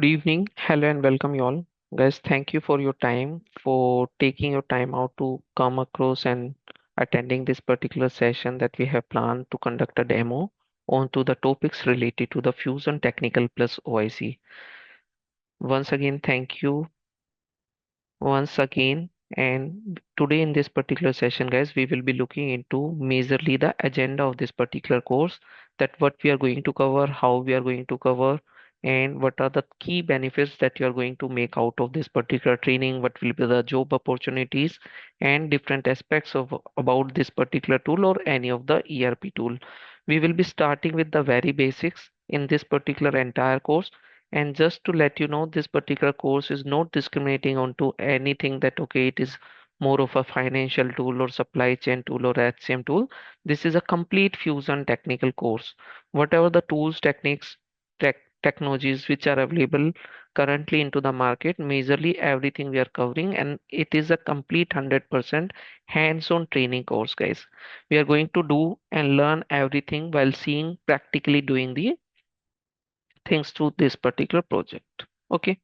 evening. Hello and welcome you all. Guys, thank you for your time, for taking your time out to come across and attending this particular session that we have planned to conduct a demo on to the topics related to the Fusion Technical plus OIC. Once again, thank you once again. And today in this particular session, guys, we will be looking into majorly the agenda of this particular course, that what we are going to cover, how we are going to cover, and what are the key benefits that you are going to make out of this particular training, what will be the job opportunities and different aspects of about this particular tool or any of the ERP tool. We will be starting with the very basics in this particular entire course, and just to let you know, this particular course is not discriminating onto anything that, okay, it is more of a financial tool or supply chain tool or HCM tool. This is a complete fusion technical course. Whatever the tools, techniques, technologies which are available currently into the market, majorly everything we are covering, and it is a complete 100% hands-on training course, guys. We are going to do and learn everything while seeing practically doing the things to this particular project. Okay,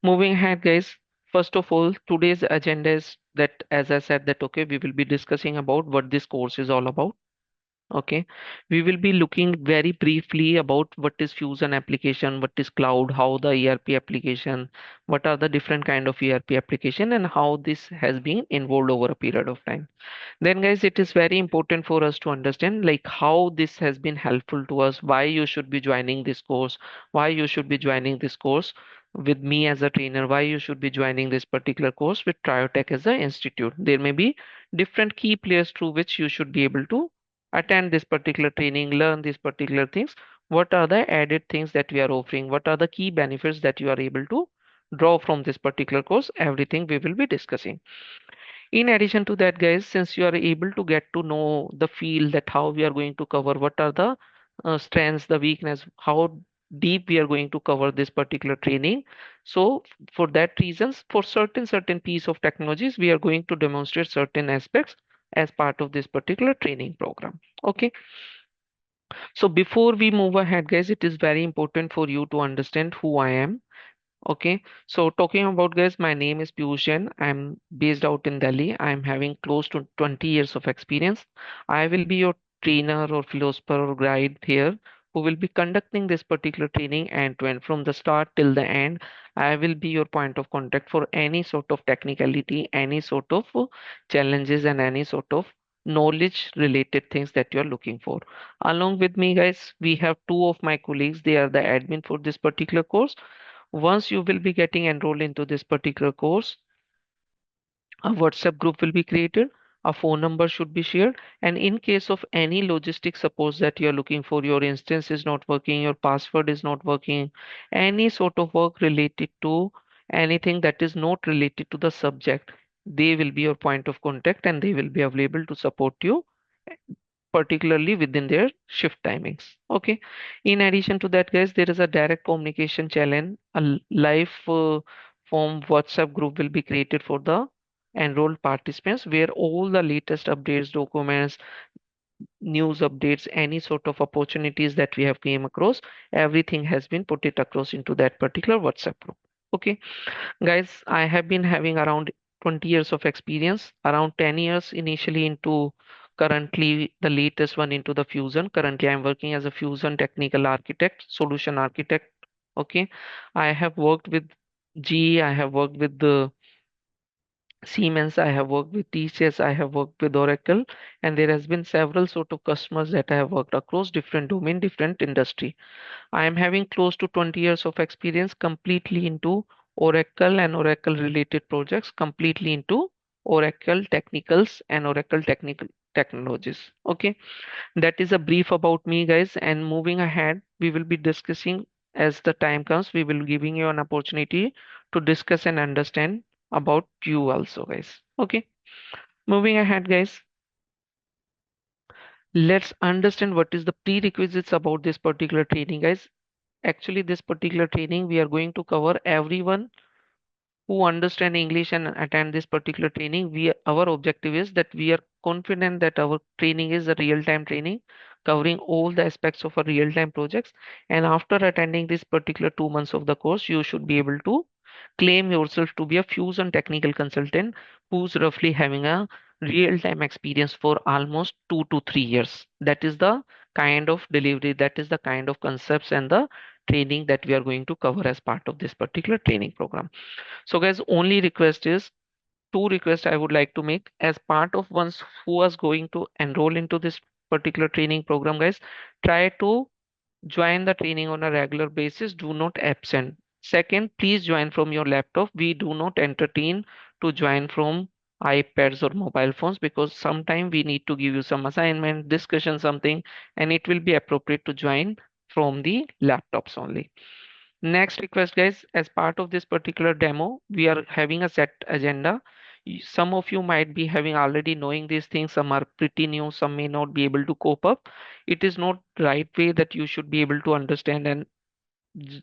moving ahead, guys. First of all, today's agenda is that, as I said, that okay, we will be discussing about what this course is all about. Okay, we will be looking very briefly about what is Fusion application, what is cloud, how the ERP application, what are the different kind of ERP application, and how this has been involved over a period of time. Then guys, it is very important for us to understand like how this has been helpful to us, why you should be joining this course, why you should be joining this course with me as a trainer, why you should be joining this particular course with Triotech as an institute. There may be different key players through which you should be able to attend this particular training, learn these particular things. What are the added things that we are offering? What are the key benefits that you are able to draw from this particular course? Everything we will be discussing. In addition to that, guys, since you are able to get to know the field, that how we are going to cover, what are the strengths, the weakness, how deep we are going to cover this particular training. So for that reasons, for certain piece of technologies, we are going to demonstrate certain aspects as part of this particular training program. Okay. So before we move ahead, guys, it is very important for you to understand who I am. Okay, so talking about, guys, my name is Piyushan. I'm based out in Delhi. I'm having close to 20 years of experience. I will be your trainer or philosopher or guide here who will be conducting this particular training end to end from the start till the end. I will be your point of contact for any sort of technicality, any sort of challenges, and any sort of knowledge related things that you are looking for. Along with me, guys, we have two of my colleagues. They are the admin for this particular course. Once you will be getting enrolled into this particular course, a WhatsApp group will be created, a phone number should be shared, and in case of any logistic support that you are looking for, your instance is not working, your password is not working, any sort of work related to anything that is not related to the subject, they will be your point of contact and they will be available to support you, particularly within their shift timings. Okay. In addition to that, guys, there is a direct communication channel, a live form WhatsApp group will be created for the enrolled participants where all the latest updates, documents, news updates, any sort of opportunities that we have came across, everything has been put it across into that particular WhatsApp group. Okay. Guys, I have been having around 20 years of experience, around 10 years initially into currently the latest one into the Fusion. Currently, I'm working as a Fusion technical architect, solution architect. Okay. I have worked with GE, I have worked with the Siemens, I have worked with TCS, I have worked with Oracle, and there has been several sort of customers that I have worked across different domain, different industry. I am having close to 20 years of experience completely into Oracle and Oracle related projects, completely into Oracle technicals and Oracle technical technologies. Okay, that is a brief about me, guys. And moving ahead, we will be discussing as the time comes, we will giving you an opportunity to discuss and understand about you also, guys. Okay, moving ahead, guys. Let's understand what is the prerequisites about this particular training, guys. Actually, this particular training, we are going to cover everyone who understand English and attend this particular training. Our objective is that we are confident that our training is a real-time training covering all the aspects of a real-time projects. And after attending this particular 2 months of the course, you should be able to claim yourself to be a fusion technical consultant who's roughly having a real-time experience for almost 2 to 3 years. That is the kind of delivery, that is the kind of concepts and the training that we are going to cover as part of this particular training program. So guys, only request is two requests I would like to make as part of ones who was going to enroll into this particular training program, guys. Try to join the training on a regular basis. Do not absent. Second, please join from your laptop. We do not entertain to join from iPads or mobile phones because sometime we need to give you some assignment, discussion, something, and it will be appropriate to join from the laptops only. Next request, guys, as part of this particular demo, we are having a set agenda. Some of you might be having already knowing these things, some are pretty new, some may not be able to cope up. It is not right way that you should be able to understand and j-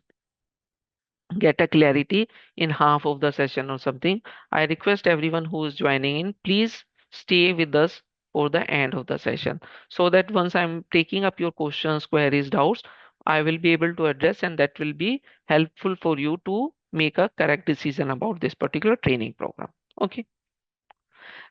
get a clarity in half of the session or something. I request everyone who is joining in, please stay with us for the end of the session so that once I'm taking up your questions, queries, doubts, I will be able to address and that will be helpful for you to make a correct decision about this particular training program. Okay.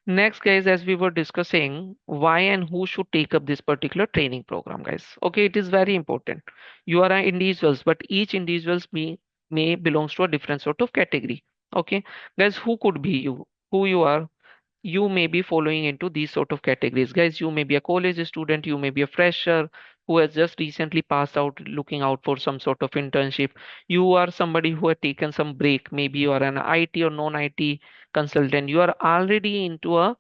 Next, guys, as we were discussing, why and who should take up this particular training program, guys. Okay, it is very important. You are individuals, but each individuals may belongs to a different sort of category. Okay, guys, who could be you? Who you are? You may be following into these sort of categories, guys. You may be a college student, you may be a fresher who has just recently passed out looking out for some sort of internship. You are somebody who had taken some break, maybe you are an IT or non-IT consultant. You are already into a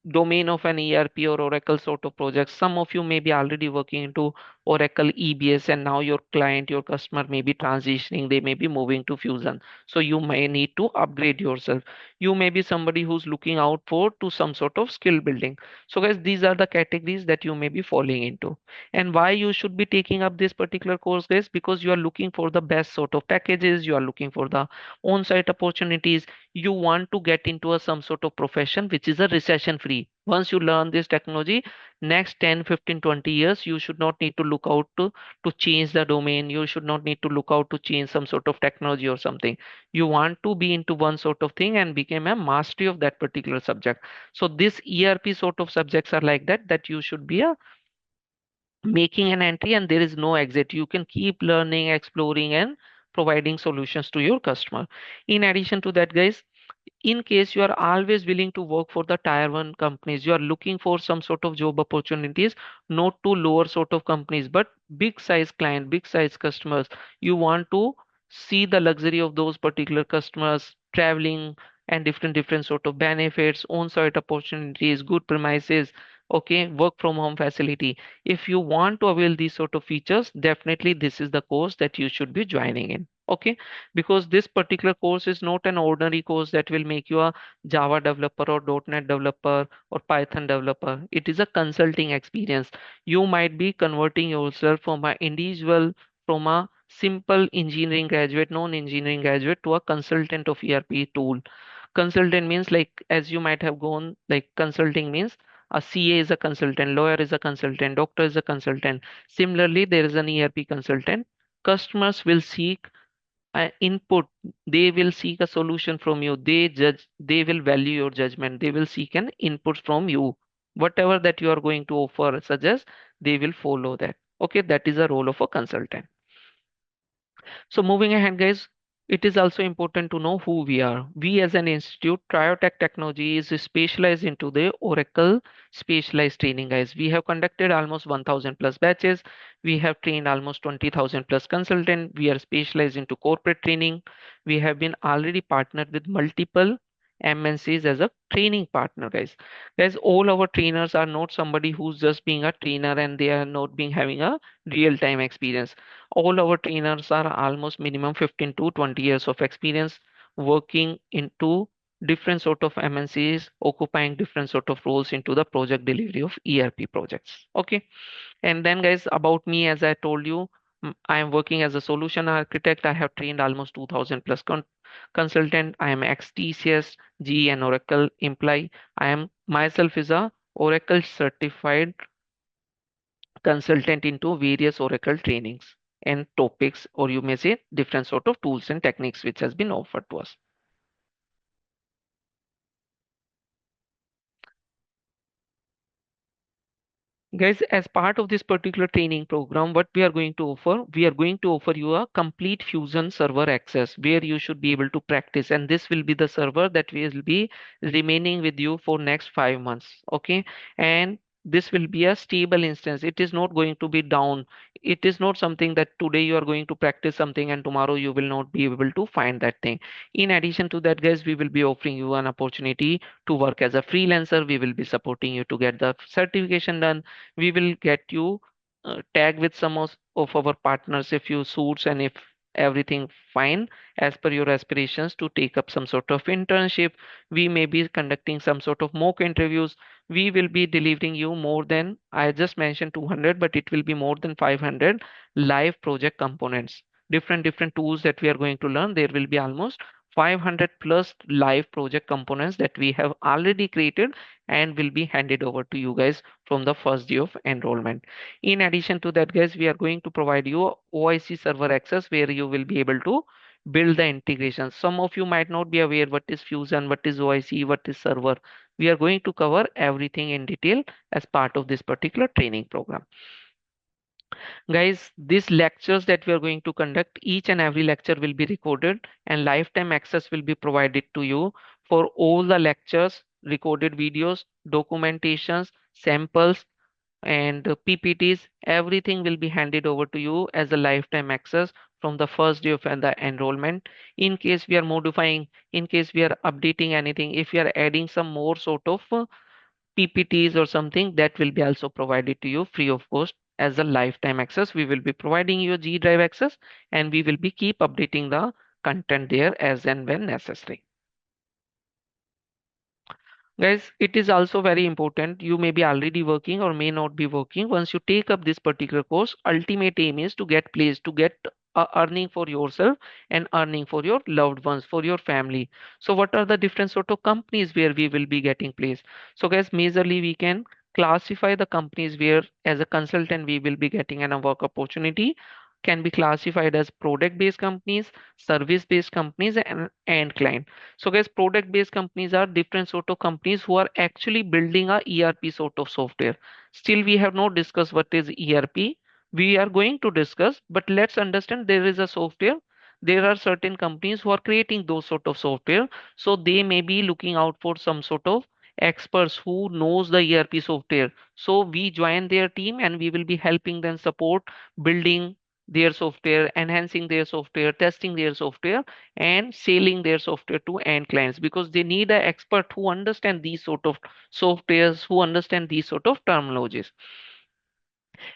domain of an ERP or Oracle sort of project. Some of you may be already working into Oracle EBS, and now your client, your customer may be transitioning, they may be moving to Fusion. So you may need to upgrade yourself. You may be somebody who's looking out for to some sort of skill building. So guys, these are the categories that you may be falling into. And why you should be taking up this particular course, guys, because you are looking for the best sort of packages, you are looking for the on-site opportunities, you want to get into a some sort of profession which is a recession free. Once you learn this technology, next 10, 15, 20 years, you should not need to look out to change the domain. You should not need to look out to change some sort of technology or something. You want to be into one sort of thing and become a mastery of that particular subject. So this ERP sort of subjects are like that, that you should be a making an entry and there is no exit. You can keep learning, exploring, and providing solutions to your customer. In addition to that, guys, in case you are always willing to work for the tier 1 companies, you are looking for some sort of job opportunities, not to lower sort of companies but big size client, big size customers. You want to see the luxury of those particular customers, traveling and different sort of benefits, on site opportunities, good premises, okay, work from home facility. If you want to avail these sort of features, definitely this is the course that you should be joining in. Okay, because this particular course is not an ordinary course that will make you a Java developer or .NET developer or Python developer. It is a consulting experience. You might be converting yourself from an individual, from a simple engineering graduate, non-engineering graduate to a consultant of ERP tool. Consultant means, like, as you might have gone, like consulting means a CA is a consultant, lawyer is a consultant, doctor is a consultant. Similarly, there is an ERP consultant. Customers will seek input, they will seek a solution from you, they judge, they will value your judgment, they will seek an input from you. Whatever that you are going to offer, suggest, they will follow that. Okay, that is the role of a consultant. So moving ahead, guys, it is also important to know who we are. We as an institute, Triotech Technology is specialized into the Oracle specialized training, guys. We have conducted almost 1000 plus batches. We have trained almost 20,000 plus consultants. We are specialized into corporate training. We have been already partnered with multiple MNCs as a training partner, guys. Guys, all our trainers are not somebody who's just being a trainer and they are not being having a real time experience. All our trainers are almost minimum 15 to 20 years of experience working into different sort of MNCs, occupying different sort of roles into the project delivery of ERP projects. Okay. And then, guys, about me, as I told you, I am working as a solution architect. I have trained almost 2000 plus consultant. I am ex TCS, GE and Oracle employee. I am myself is a Oracle certified consultant into various Oracle trainings and topics, or you may say different sort of tools and techniques which has been offered to us. Guys, as part of this particular training program, what we are going to offer, we are going to offer you a complete Fusion server access where you should be able to practice. And this will be the server that will be remaining with you for next 5 months. Okay. And this will be a stable instance. It is not going to be down. It is not something that today you are going to practice something and tomorrow you will not be able to find that thing. In addition to that, guys, we will be offering you an opportunity to work as a freelancer. We will be supporting you to get the certification done. We will get you tag with some of our partners if you suits and if everything fine as per your aspirations to take up some sort of internship. We may be conducting some sort of mock interviews. We will be delivering you more than, I just mentioned 200, but it will be more than 500 live project components, different tools that we are going to learn. There will be almost 500 plus live project components that we have already created and will be handed over to you guys from the first day of enrollment. In addition to that, guys, we are going to provide you OIC server access where you will be able to build the integration. Some of you might not be aware what is Fusion, what is OIC, what is server. We are going to cover everything in detail as part of this particular training program. Guys, these lectures that we are going to conduct, each and every lecture will be recorded and lifetime access will be provided to you for all the lectures, recorded videos, documentations, samples, and PPTs. Everything will be handed over to you as a lifetime access from the first day of the enrollment. In case we are modifying, in case we are updating anything, if we are adding some more sort of PPTs or something, that will be also provided to you free of cost as a lifetime access. We will be providing you a G Drive access and we will be keep updating the content there as and when necessary. Guys, it is also very important. You may be already working or may not be working. Once you take up this particular course, ultimate aim is to get placed, to get earning for yourself and earning for your loved ones, for your family. So what are the different sort of companies where we will be getting placed? So guys, majorly we can classify the companies where as a consultant we will be getting an a work opportunity can be classified as product based companies, service based companies, and end client. So guys, product based companies are different sort of companies who are actually building a ERP sort of software. Still we have not discussed what is ERP. We are going to discuss, but let's understand there is a software. There are certain companies who are creating those sort of software. So they may be looking out for some sort of experts who knows the ERP software. So we join their team and we will be helping them support building their software, enhancing their software, testing their software, and selling their software to end clients because they need an expert who understand these sort of softwares, who understand these sort of terminologies.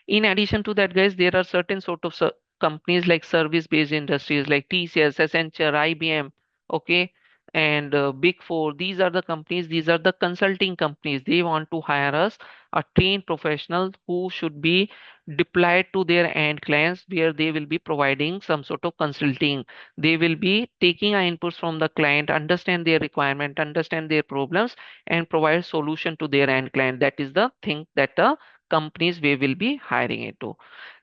In addition to that, guys, there are certain sort of companies like service-based industries like TCS, Accenture, IBM, okay, and Big Four. These are the companies, these are the consulting companies. They want to hire us, a trained professional who should be deployed to their end clients where they will be providing some sort of consulting. They will be taking our inputs from the client, understand their requirement, understand their problems, and provide solution to their end client. That is the thing that companies we will be hiring into.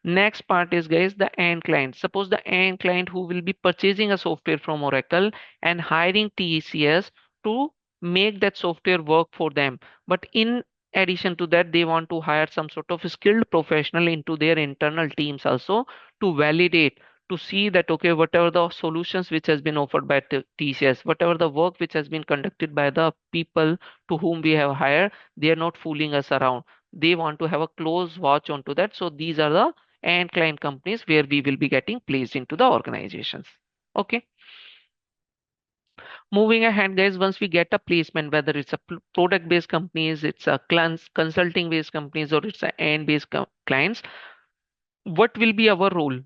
Next part is guys the end client. Suppose the end client who will be purchasing a software from Oracle and hiring TCS to make that software work for them. But in addition to that, they want to hire some sort of skilled professional into their internal teams also to validate, to see that okay, whatever the solutions which has been offered by TCS, whatever the work which has been conducted by the people to whom we have hired, they are not fooling us around. They want to have a close watch onto that. So these are the end client companies where we will be getting placed into the organizations. Okay. Moving ahead, guys, once we get a placement, whether it's a product based companies, it's a consulting based companies, or it's a end based clients, what will be our role?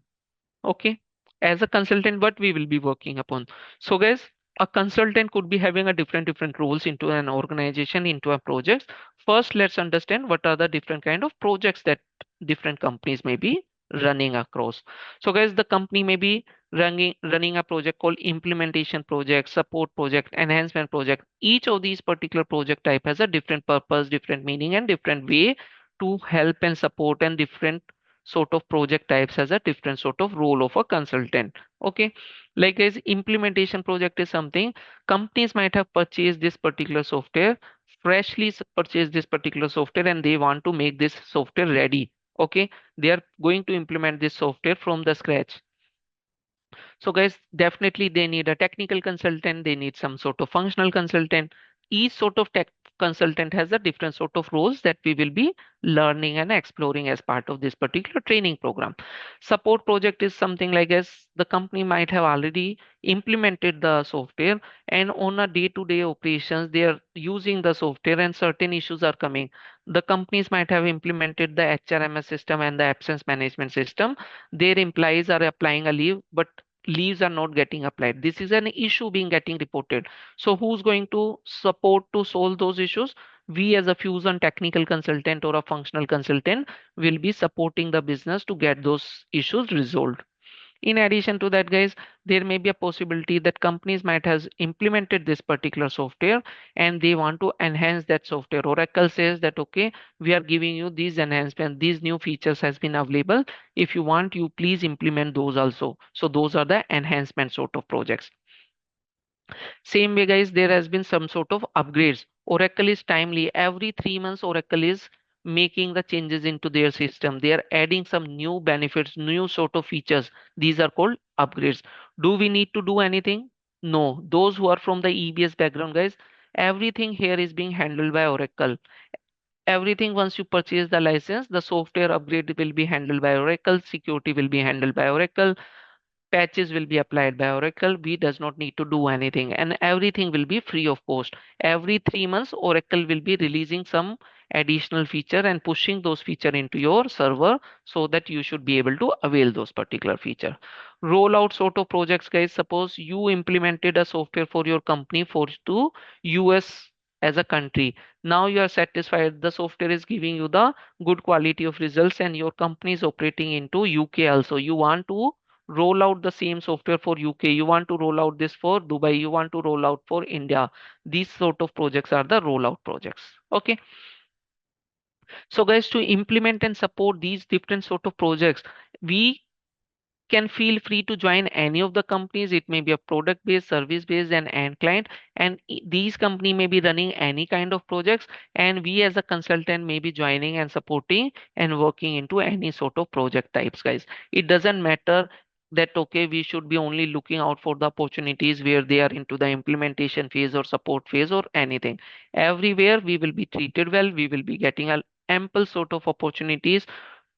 Okay. As a consultant, what we will be working upon. So guys, a consultant could be having a different roles into an organization, into a project. First, let's understand what are the different kind of projects that different companies may be running across. So guys, the company may be running a project called implementation project, support project, enhancement project. Each of these particular project type has a different purpose, different meaning, and different way to help and support, and different sort of project types has a different sort of role of a consultant. Okay, like guys, implementation project is something companies might have purchased this particular software, freshly purchased this particular software, and they want to make this software ready. Okay, they are going to implement this software from the scratch. So guys, definitely they need a technical consultant, they need some sort of functional consultant. Each sort of tech consultant has a different sort of roles that we will be learning and exploring as part of this particular training program. Support project is something like as the company might have already implemented the software, and on a day-to-day operations they are using the software and certain issues are coming. The companies might have implemented the HRMS system and the absence management system. Their employees are applying a leave, but leaves are not getting applied. This is an issue being getting reported. So who's going to support to solve those issues? We as a fusion technical consultant or a functional consultant will be supporting the business to get those issues resolved. In addition to that, guys, there may be a possibility that companies might have implemented this particular software and they want to enhance that software. Oracle says that, okay, we are giving you these enhancements, these new features has been available. If you want, you please implement those also. So those are the enhancement sort of projects. Same way, guys, there has been some sort of upgrades. Oracle is timely. Every 3 months, Oracle is making the changes into their system. They are adding some new benefits, new sort of features. These are called upgrades. Do we need to do anything? No. Those who are from the EBS background, guys, everything here is being handled by Oracle. Everything once you purchase the license, the software upgrade will be handled by Oracle, security will be handled by Oracle, patches will be applied by Oracle. We does not need to do anything, and everything will be free of cost. Every 3 months, Oracle will be releasing some additional feature and pushing those feature into your server so that you should be able to avail those particular feature. Rollout sort of projects, guys. Suppose you implemented a software for your company for to US as a country. Now you are satisfied. The software is giving you the good quality of results, and your company is operating into UK also. You want to roll out the same software for UK, you want to roll out this for Dubai, you want to roll out for India. These sort of projects are the rollout projects. Okay. So guys, to implement and support these different sort of projects, we can feel free to join any of the companies. It may be a product based, service based, and end client, and these company may be running any kind of projects, and we as a consultant may be joining and supporting and working into any sort of project types, guys. It doesn't matter that, okay, we should be only looking out for the opportunities where they are into the implementation phase or support phase or anything. Everywhere we will be treated well, we will be getting a ample sort of opportunities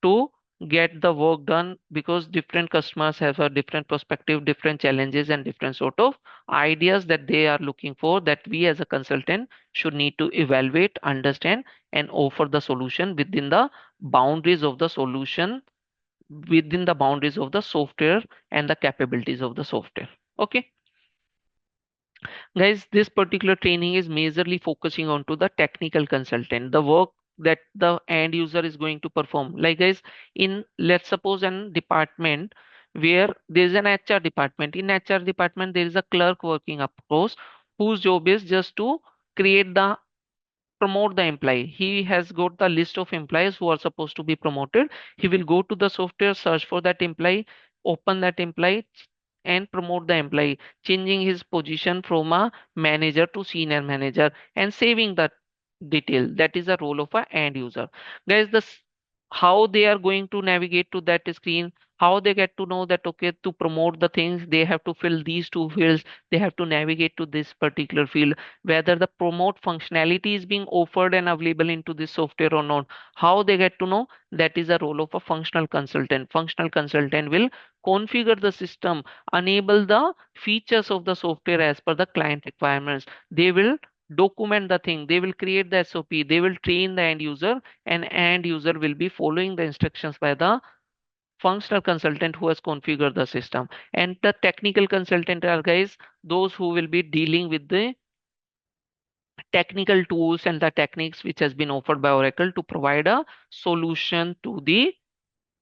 to get the work done, because different customers have a different perspective, different challenges, and different sort of ideas that they are looking for, that we as a consultant should need to evaluate, understand, and offer the solution within the boundaries of the solution, within the boundaries of the software and the capabilities of the software. Okay. Guys, this particular training is majorly focusing on to the technical consultant, the work that the end user is going to perform. Like guys, in let's suppose an department where there is an HR department. In HR department, there is a clerk working of course, whose job is just to create the promote the employee. He has got the list of employees who are supposed to be promoted. He will go to the software, search for that employee, open that employee, and promote the employee, changing his position from a manager to senior manager and saving that detail. That is the role of a end user. Guys, how they are going to navigate to that screen, how they get to know that, okay, to promote the things, they have to fill these two fields, they have to navigate to this particular field, whether the promote functionality is being offered and available into this software or not. How they get to know, that is a role of a functional consultant. Functional consultant will configure the system, enable the features of the software as per the client requirements. They will document the thing, they will create the SOP, they will train the end user, and end user will be following the instructions by the functional consultant who has configured the system. And the technical consultant are, guys, those who will be dealing with the technical tools and the techniques which has been offered by Oracle to provide a solution to the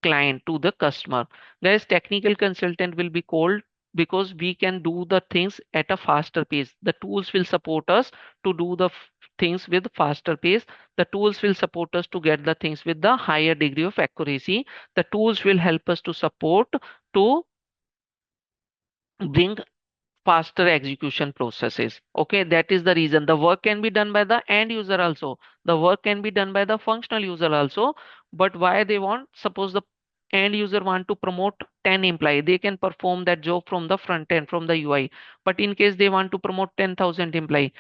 client, to the customer. Guys, technical consultant will be called because we can do the things at a faster pace. The tools will support us to do the things with faster pace. The tools will support us to get the things with the higher degree of accuracy. The tools will help us to support to bring faster execution processes. Okay, that is the reason the work can be done by the end user also. The work can be done by the functional user also. But why they want? Suppose the end user want to promote 10 employee, they can perform that job from the front end, from the UI. But in case they want to promote 10,000 employee,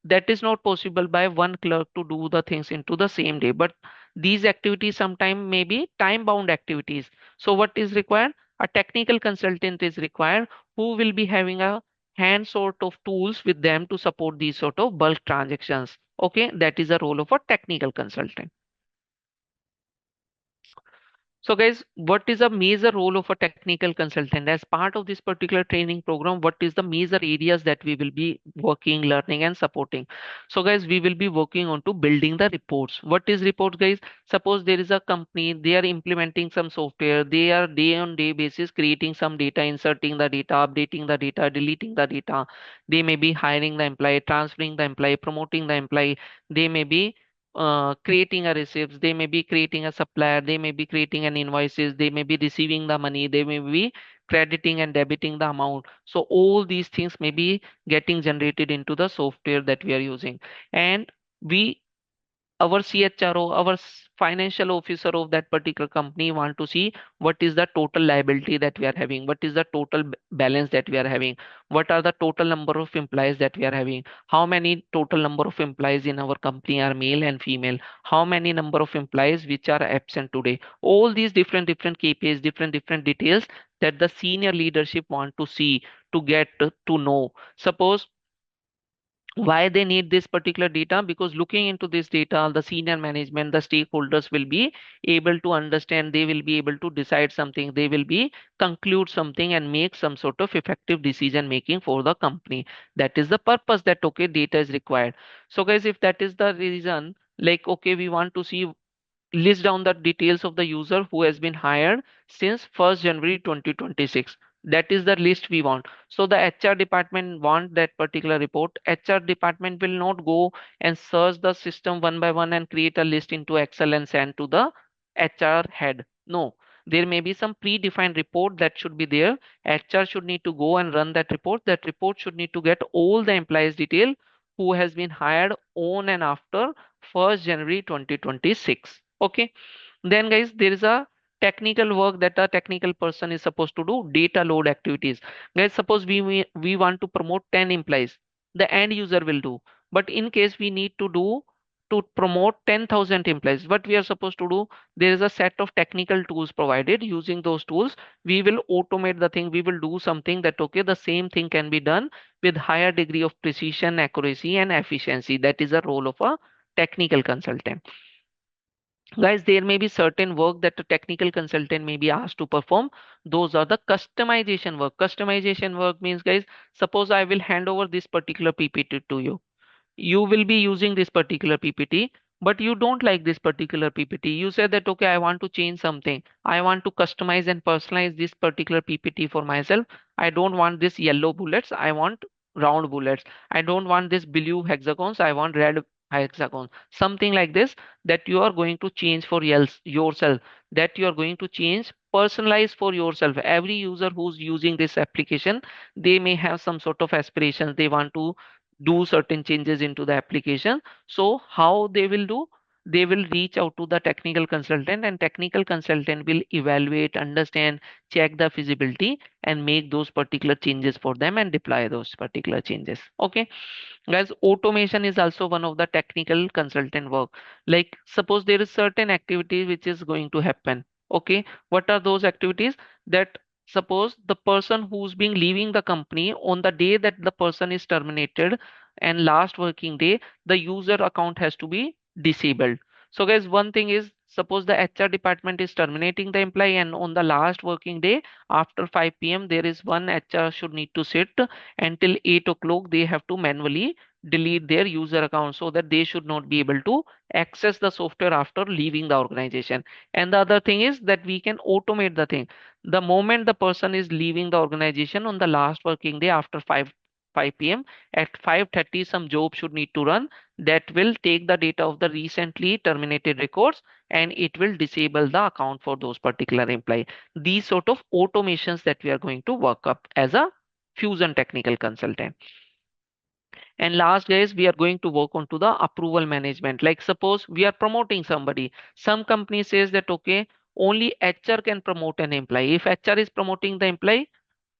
that is not possible by one clerk to do the things into the same day. But these activities sometimes may be time bound activities. So what is required? A technical consultant is required who will be having a hand sort of tools with them to support these sort of bulk transactions. Okay, that is the role of a technical consultant. So guys, what is a major role of a technical consultant? As part of this particular training program, what is the major areas that we will be working, learning and supporting? So guys, we will be working on to building the reports. What is reports, guys? Suppose there is a company, they are implementing some software, they are day on day basis creating some data, inserting the data, updating the data, deleting the data. They may be hiring the employee, transferring the employee, promoting the employee. They may be creating a receipts, they may be creating a supplier, they may be creating an invoices, they may be receiving the money, they may be crediting and debiting the amount. So all these things may be getting generated into the software that we are using. And we our CHRO, our financial officer of that particular company want to see what is the total liability that we are having, what is the total balance that we are having, what are the total number of employees that we are having, how many total number of employees in our company are male and female, how many number of employees which are absent today. All these different KPIs, different details that the senior leadership want to see, to get to know. Suppose why they need this particular data, because looking into this data, the senior management, the stakeholders will be able to understand, they will be able to decide something, they will be conclude something and make some sort of effective decision making for the company. That is the purpose, that okay, data is required. So guys, if that is the reason, like okay, we want to see, list down the details of the user who has been hired since 1st January 2026. That is the list we want. So the HR department want that particular report. HR department will not go and search the system one by one and create a list into Excel and send to the HR head. No, there may be some predefined report that should be there. HR should need to go and run that report. That report should need to get all the employees detail who has been hired on and after 1st January 2026. Okay, then guys, there is a technical work that a technical person is supposed to do. Data load activities. Guys, suppose we want to promote 10 employees, the end user will do. But in case we need to do to promote 10,000 employees, what we are supposed to do, there is a set of technical tools provided. Using those tools, we will automate the thing, we will do something that okay, the same thing can be done with higher degree of precision, accuracy and efficiency. That is the role of a technical consultant. Guys, there may be certain work that a technical consultant may be asked to perform. Those are the customization work. Customization work means, guys, suppose I will hand over this particular PPT to you. You will be using this particular PPT, but you don't like this particular PPT. You say that, okay, I want to change something. I want to customize and personalize this particular PPT for myself. I don't want this yellow bullets. I want round bullets. I don't want this blue hexagons. I want red hexagons. Something like this, that you are going to change for yourself, that you are going to change, personalize for yourself. Every user who's using this application, they may have some sort of aspirations. They want to do certain changes into the application. So how they will do? They will reach out to the technical consultant, and technical consultant will evaluate, understand, check the feasibility and make those particular changes for them and deploy those particular changes. Okay, guys, automation is also one of the technical consultant work. Like suppose there is certain activity which is going to happen. Okay, what are those activities? That suppose the person who's being leaving the company, on the day that the person is terminated and last working day, the user account has to be disabled. So guys, one thing is, suppose the HR department is terminating the employee and on the last working day after 5 p.m. there is one HR should need to sit until 8 o'clock. They have to manually delete their user account so that they should not be able to access the software after leaving the organization. And the other thing is that we can automate the thing. The moment the person is leaving the organization on the last working day after 5 p.m. at 5:30 some job should need to run that will take the data of the recently terminated records and it will disable the account for those particular employee. These sort of automations that we are going to work up as a Fusion technical consultant. And last guys, we are going to work on to the approval management. Like suppose we are promoting somebody. Some company says that okay, only HR can promote an employee. If HR is promoting the employee,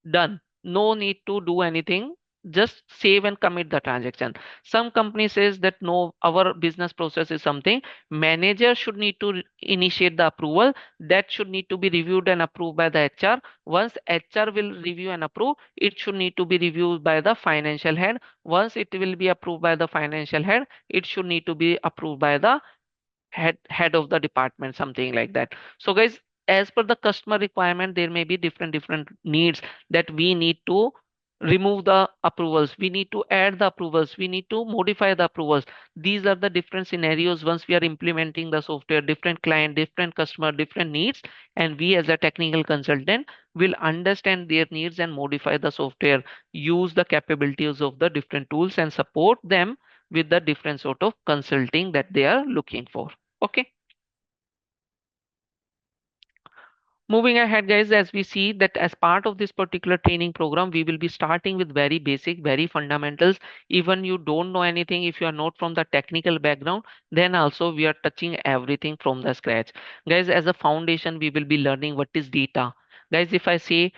done, no need to do anything, just save and commit the transaction. Some company says that no, our business process is something manager should need to initiate the approval, that should need to be reviewed and approved by the HR. Once HR will review and approve, it should need to be reviewed by the financial head. Once it will be approved by the financial head, it should need to be approved by the head of the department, something like that. So guys, as per the customer requirement, there may be different needs that we need to remove the approvals, we need to add the approvals, we need to modify the approvals. These are the different scenarios once we are implementing the software, different client, different customer, different needs, and we as a technical consultant will understand their needs and modify the software, use the capabilities of the different tools and support them with the different sort of consulting that they are looking for. Okay. Moving ahead, guys, as we see that as part of this particular training program, we will be starting with very basic, very fundamentals. Even you don't know anything, if you are not from the technical background, then also we are touching everything from the scratch. Guys, as a foundation, we will be learning what is data. Guys, if I say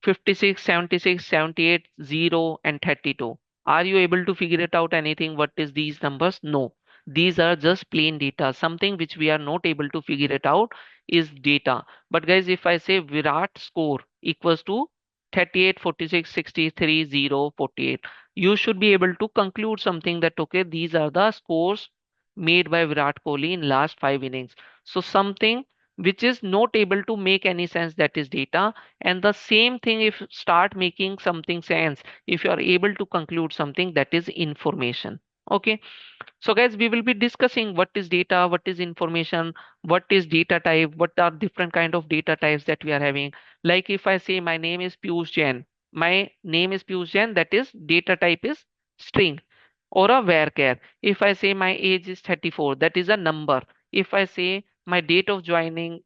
56, 76, 78, 0, and 32. Are you able to figure it out anything? What is these numbers? No. These are just plain data. Something which we are not able to figure it out is data. But guys, if I say Virat score equals to 38, 46, 63, 0, 48, you should be able to conclude something that okay, these are the scores made by Virat Kohli in last 5 innings. So something which is not able to make any sense, that is data. And the same thing if start making something sense, if you are able to conclude something, that is information. Okay, so guys, we will be discussing what is data, what is information, what is data type, what are different kind of data types that we are having. Like if I say my name is Piyush Jain, my name is Piyush Jain, that is data type is string or a varchar. If I say my age is 34, that is a number. If I say my date of joining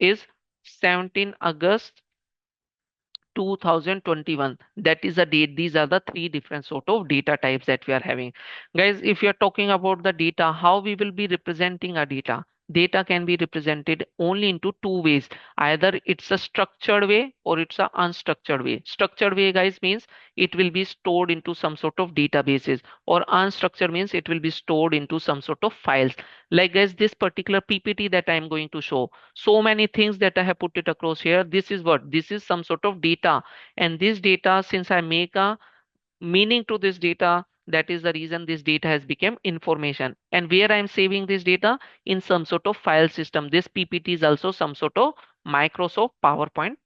is 17 August 2021, that is a date. These are the three different sort of data types that we are having. Guys, if you're talking about the data, how we will be representing our data, data can be represented only into two ways. Either it's a structured way or it's a unstructured way. Structured way, guys, means it will be stored into some sort of databases, or unstructured means it will be stored into some sort of files. Like guys, this particular PPT that I'm going to show, so many things that I have put it across here. This is what? This is some sort of data. And this data, since I make a meaning to this data, that is the reason this data has become information. And where I'm saving this data? In some sort of file system. This PPT is also some sort of Microsoft PowerPoint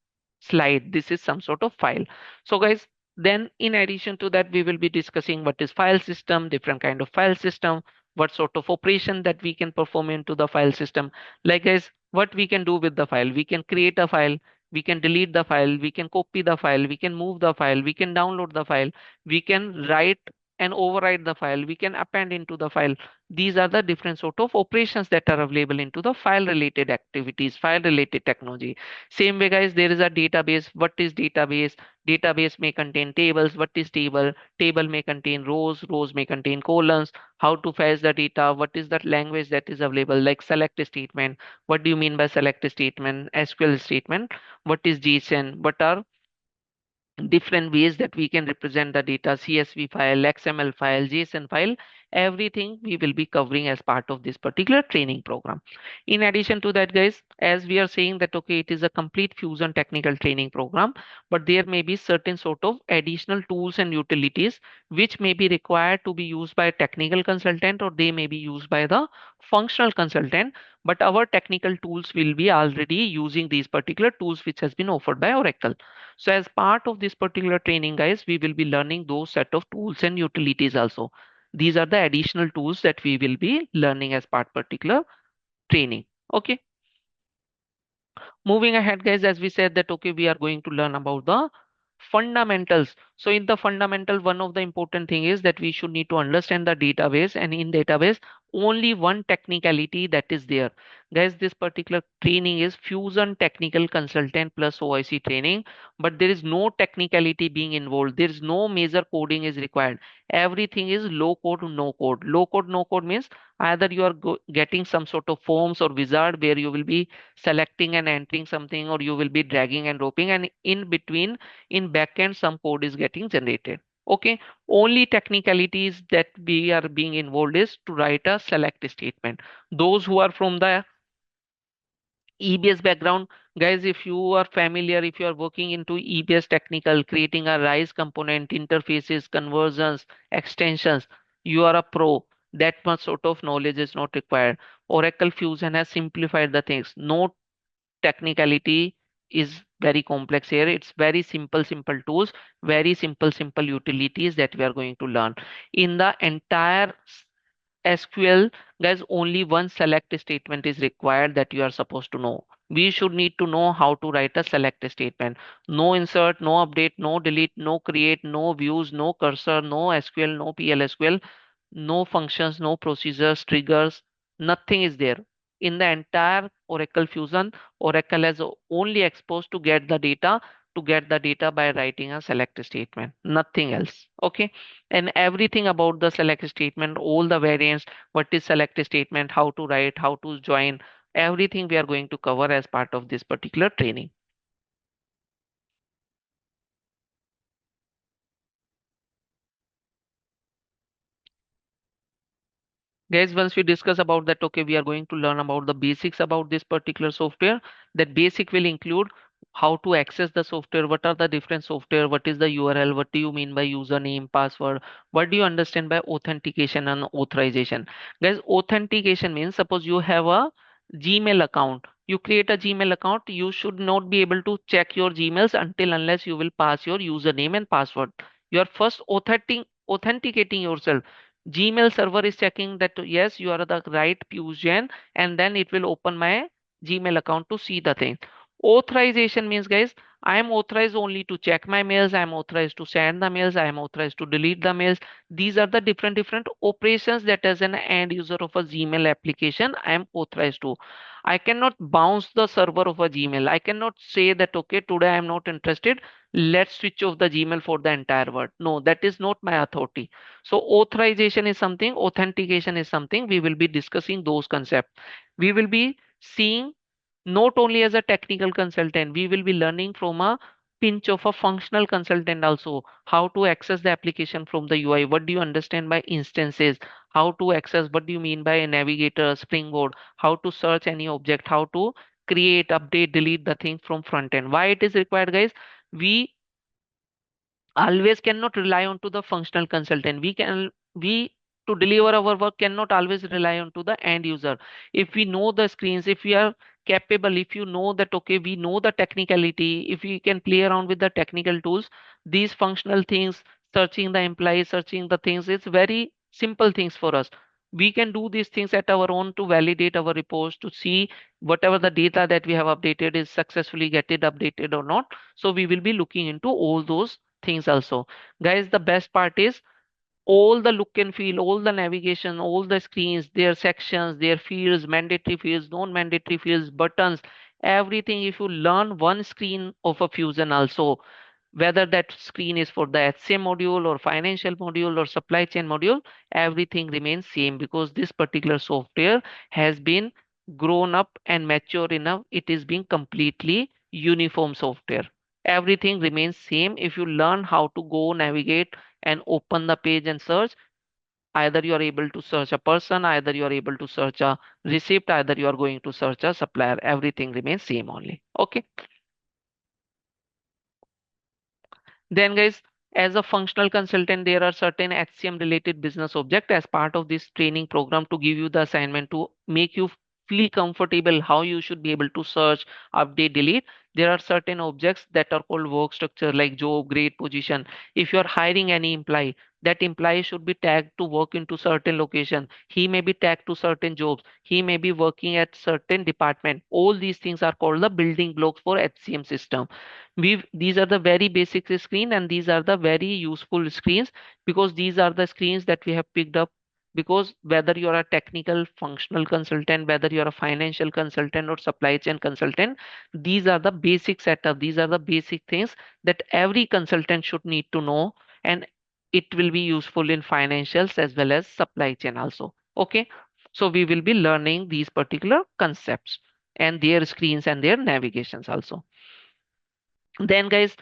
slide. This is some sort of file. So guys, then in addition to that, we will be discussing what is file system, different kind of file system, what sort of operation that we can perform into the file system. Like guys, what we can do with the file? We can create a file, we can delete the file, we can copy the file, we can move the file, we can download the file, we can write and overwrite the file, we can append into the file. These are the different sort of operations that are available into the file related activities, file related technology. Same way guys, there is a database. What is database? Database may contain tables. What is table? Table may contain rows, rows may contain columns. How to fetch the data? What is that language that is available? Like select statement. What do you mean by select statement? SQL statement. What is JSON? What are different ways that we can represent the data? CSV file, XML file, JSON file, Everything we will be covering as part of this particular training program. In addition to that, guys, as we are saying that okay, it is a complete fusion technical training program, but there may be certain sort of additional tools and utilities which may be required to be used by a technical consultant, or they may be used by the functional consultant, but our technical tools will be already using these particular tools which has been offered by Oracle. So as part of this particular training, guys, we will be learning those set of tools and utilities also. These are the additional tools that we will be learning as part particular training. Okay. Moving ahead, guys, as we said that okay, we are going to learn about the fundamentals. So in the fundamental, one of the important thing is that we should need to understand the database, and in database only one technicality that is there. Guys, this particular training is fusion technical consultant plus OIC training, but there is no technicality being involved. There is no major coding is required. Everything is low code, no code. Low code, no code means either you are getting some sort of forms or wizard where you will be selecting and entering something, or you will be dragging and dropping, and in between in backend some code is getting generated. Okay, only technicalities that we are being involved is to write a select statement. Those who are from the EBS background, guys, if you are familiar, if you are working into EBS technical, creating a RISE component, interfaces, conversions, extensions, you are a pro. That much sort of knowledge is not required. Oracle Fusion has simplified the things. No technicality is very complex here. It's very simple tools, very simple utilities that we are going to learn. In the entire SQL, guys, only one select statement is required that you are supposed to know. We should need to know how to write a select statement. No insert, no update, no delete, no create, no views, no cursor, no SQL, no PLSQL, no functions, no procedures, triggers, nothing is there. In the entire Oracle Fusion, Oracle has only exposed to get the data by writing a select statement, nothing else. Okay. And everything about the select statement, all the variants, what is select statement, how to write, how to join, everything we are going to cover as part of this particular training. Guys, once we discuss about that, okay, we are going to learn about the basics about this particular software. That basic will include how to access the software, what are the different software, what is the URL, what do you mean by username, password, what do you understand by authentication and authorization. Guys, authentication means suppose you have a Gmail account. You create a Gmail account, you should not be able to check your Gmails until unless you will pass your username and password. You are first authenticating yourself. Gmail server is checking that yes, you are the right Fusion, and then it will open my Gmail account to see the thing. Authorization means, guys, I am authorized only to check my mails, I am authorized to send the mails, I am authorized to delete the mails. These are the different operations that as an end user of a Gmail application I am authorized to. I cannot bounce the server of a Gmail. I cannot say that okay, today I am not interested, let's switch off the Gmail for the entire world. No, that is not my authority. So authorization is something, authentication is something. We will be discussing those concepts. We will be seeing not only as a technical consultant, we will be learning from a pinch of a functional consultant also, how to access the application from the UI. What do you understand by instances? How to access, what do you mean by a navigator, springboard? How to search any object? How to create, update, delete the thing from front end? Why it is required, guys? We always cannot rely on to the functional consultant. We to deliver our work cannot always rely on to the end user. If we know the screens, if we are capable, if you know that okay, we know the technicality, if we can play around with the technical tools, these functional things, searching the employees, searching the things, it's very simple things for us. We can do these things at our own to validate our reports, to see whatever the data that we have updated is successfully get it updated or not. So we will be looking into all those things also. Guys, the best part is all the look and feel, all the navigation, all the screens, their sections, their fields, mandatory fields, non-mandatory fields, buttons, everything. If you learn one screen of a Fusion also, whether that screen is for the HCM module or financial module or supply chain module, everything remains same because this particular software has been grown up and mature enough. It is being completely uniform software. Everything remains same. If you learn how to go navigate and open the page and search, Either you are able to search a person, either you are able to search a receipt, either you are going to search a supplier. Everything remains same only. Okay. Then guys, as a functional consultant, there are certain HCM related business object as part of this training program to give you the assignment to make you feel comfortable how you should be able to search, update, delete. There are certain objects that are called work structure like job, grade, position. If you are hiring any employee, that employee should be tagged to work into certain location. He may be tagged to certain jobs. He may be working at certain department. All these things are called the building blocks for HCM system. These are the very basic screen, and these are the very useful screens, because these are the screens that we have picked up. Because whether you are a technical functional consultant, whether you are a financial consultant or supply chain consultant, these are the basic setup, these are the basic things that every consultant should need to know, and it will be useful in financials as well as supply chain also. Okay, so we will be learning these particular concepts and their screens and their navigations also. Then guys,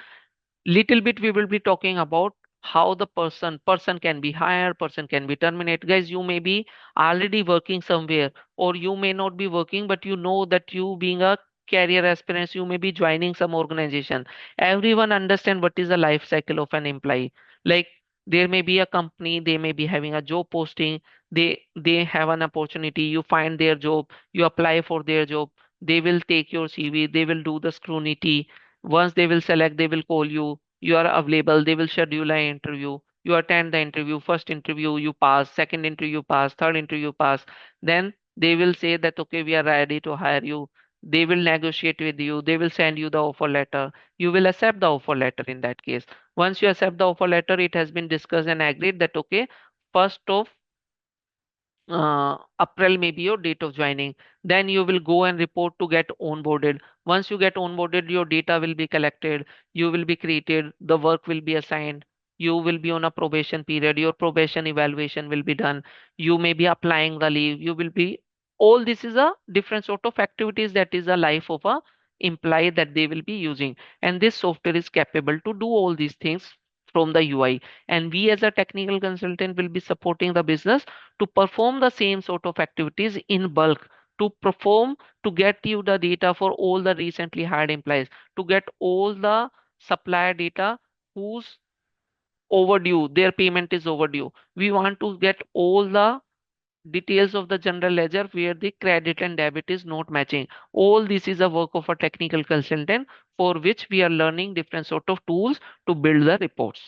little bit we will be talking about how the person can be hired, person can be terminated. Guys, you may be already working somewhere, or you may not be working, but you know that you being a career aspirant, you may be joining some organization. Everyone understand what is the life cycle of an employee. Like, there may be a company, they may be having a job posting, they have an opportunity, you find their job, you apply for their job, they will take your CV, they will do the scrutiny. Once they will select, they will call you. You are available. They will schedule an interview. You attend the interview. First interview you pass. Second interview pass. Third interview pass. Then they will say that okay, we are ready to hire you. They will negotiate with you. They will send you the offer letter. You will accept the offer letter in that case. Once you accept the offer letter, it has been discussed and agreed that okay, first of April may be your date of joining. Then you will go and report to get onboarded. Once you get onboarded, your data will be collected. You will be created. The work will be assigned. You will be on a probation period. Your probation evaluation will be done. You may be applying the leave. You will be, all this is a different sort of activities that is a life of a employee that they will be using. And this software is capable to do all these things from the UI. And we as a technical consultant will be supporting the business to perform the same sort of activities in bulk, to perform, to get you the data for all the recently hired employees, to get all the supplier data whose overdue, their payment is overdue. We want to get all the details of the general ledger where the credit and debit is not matching. All this is a work of a technical consultant, for which we are learning different sort of tools to build the reports.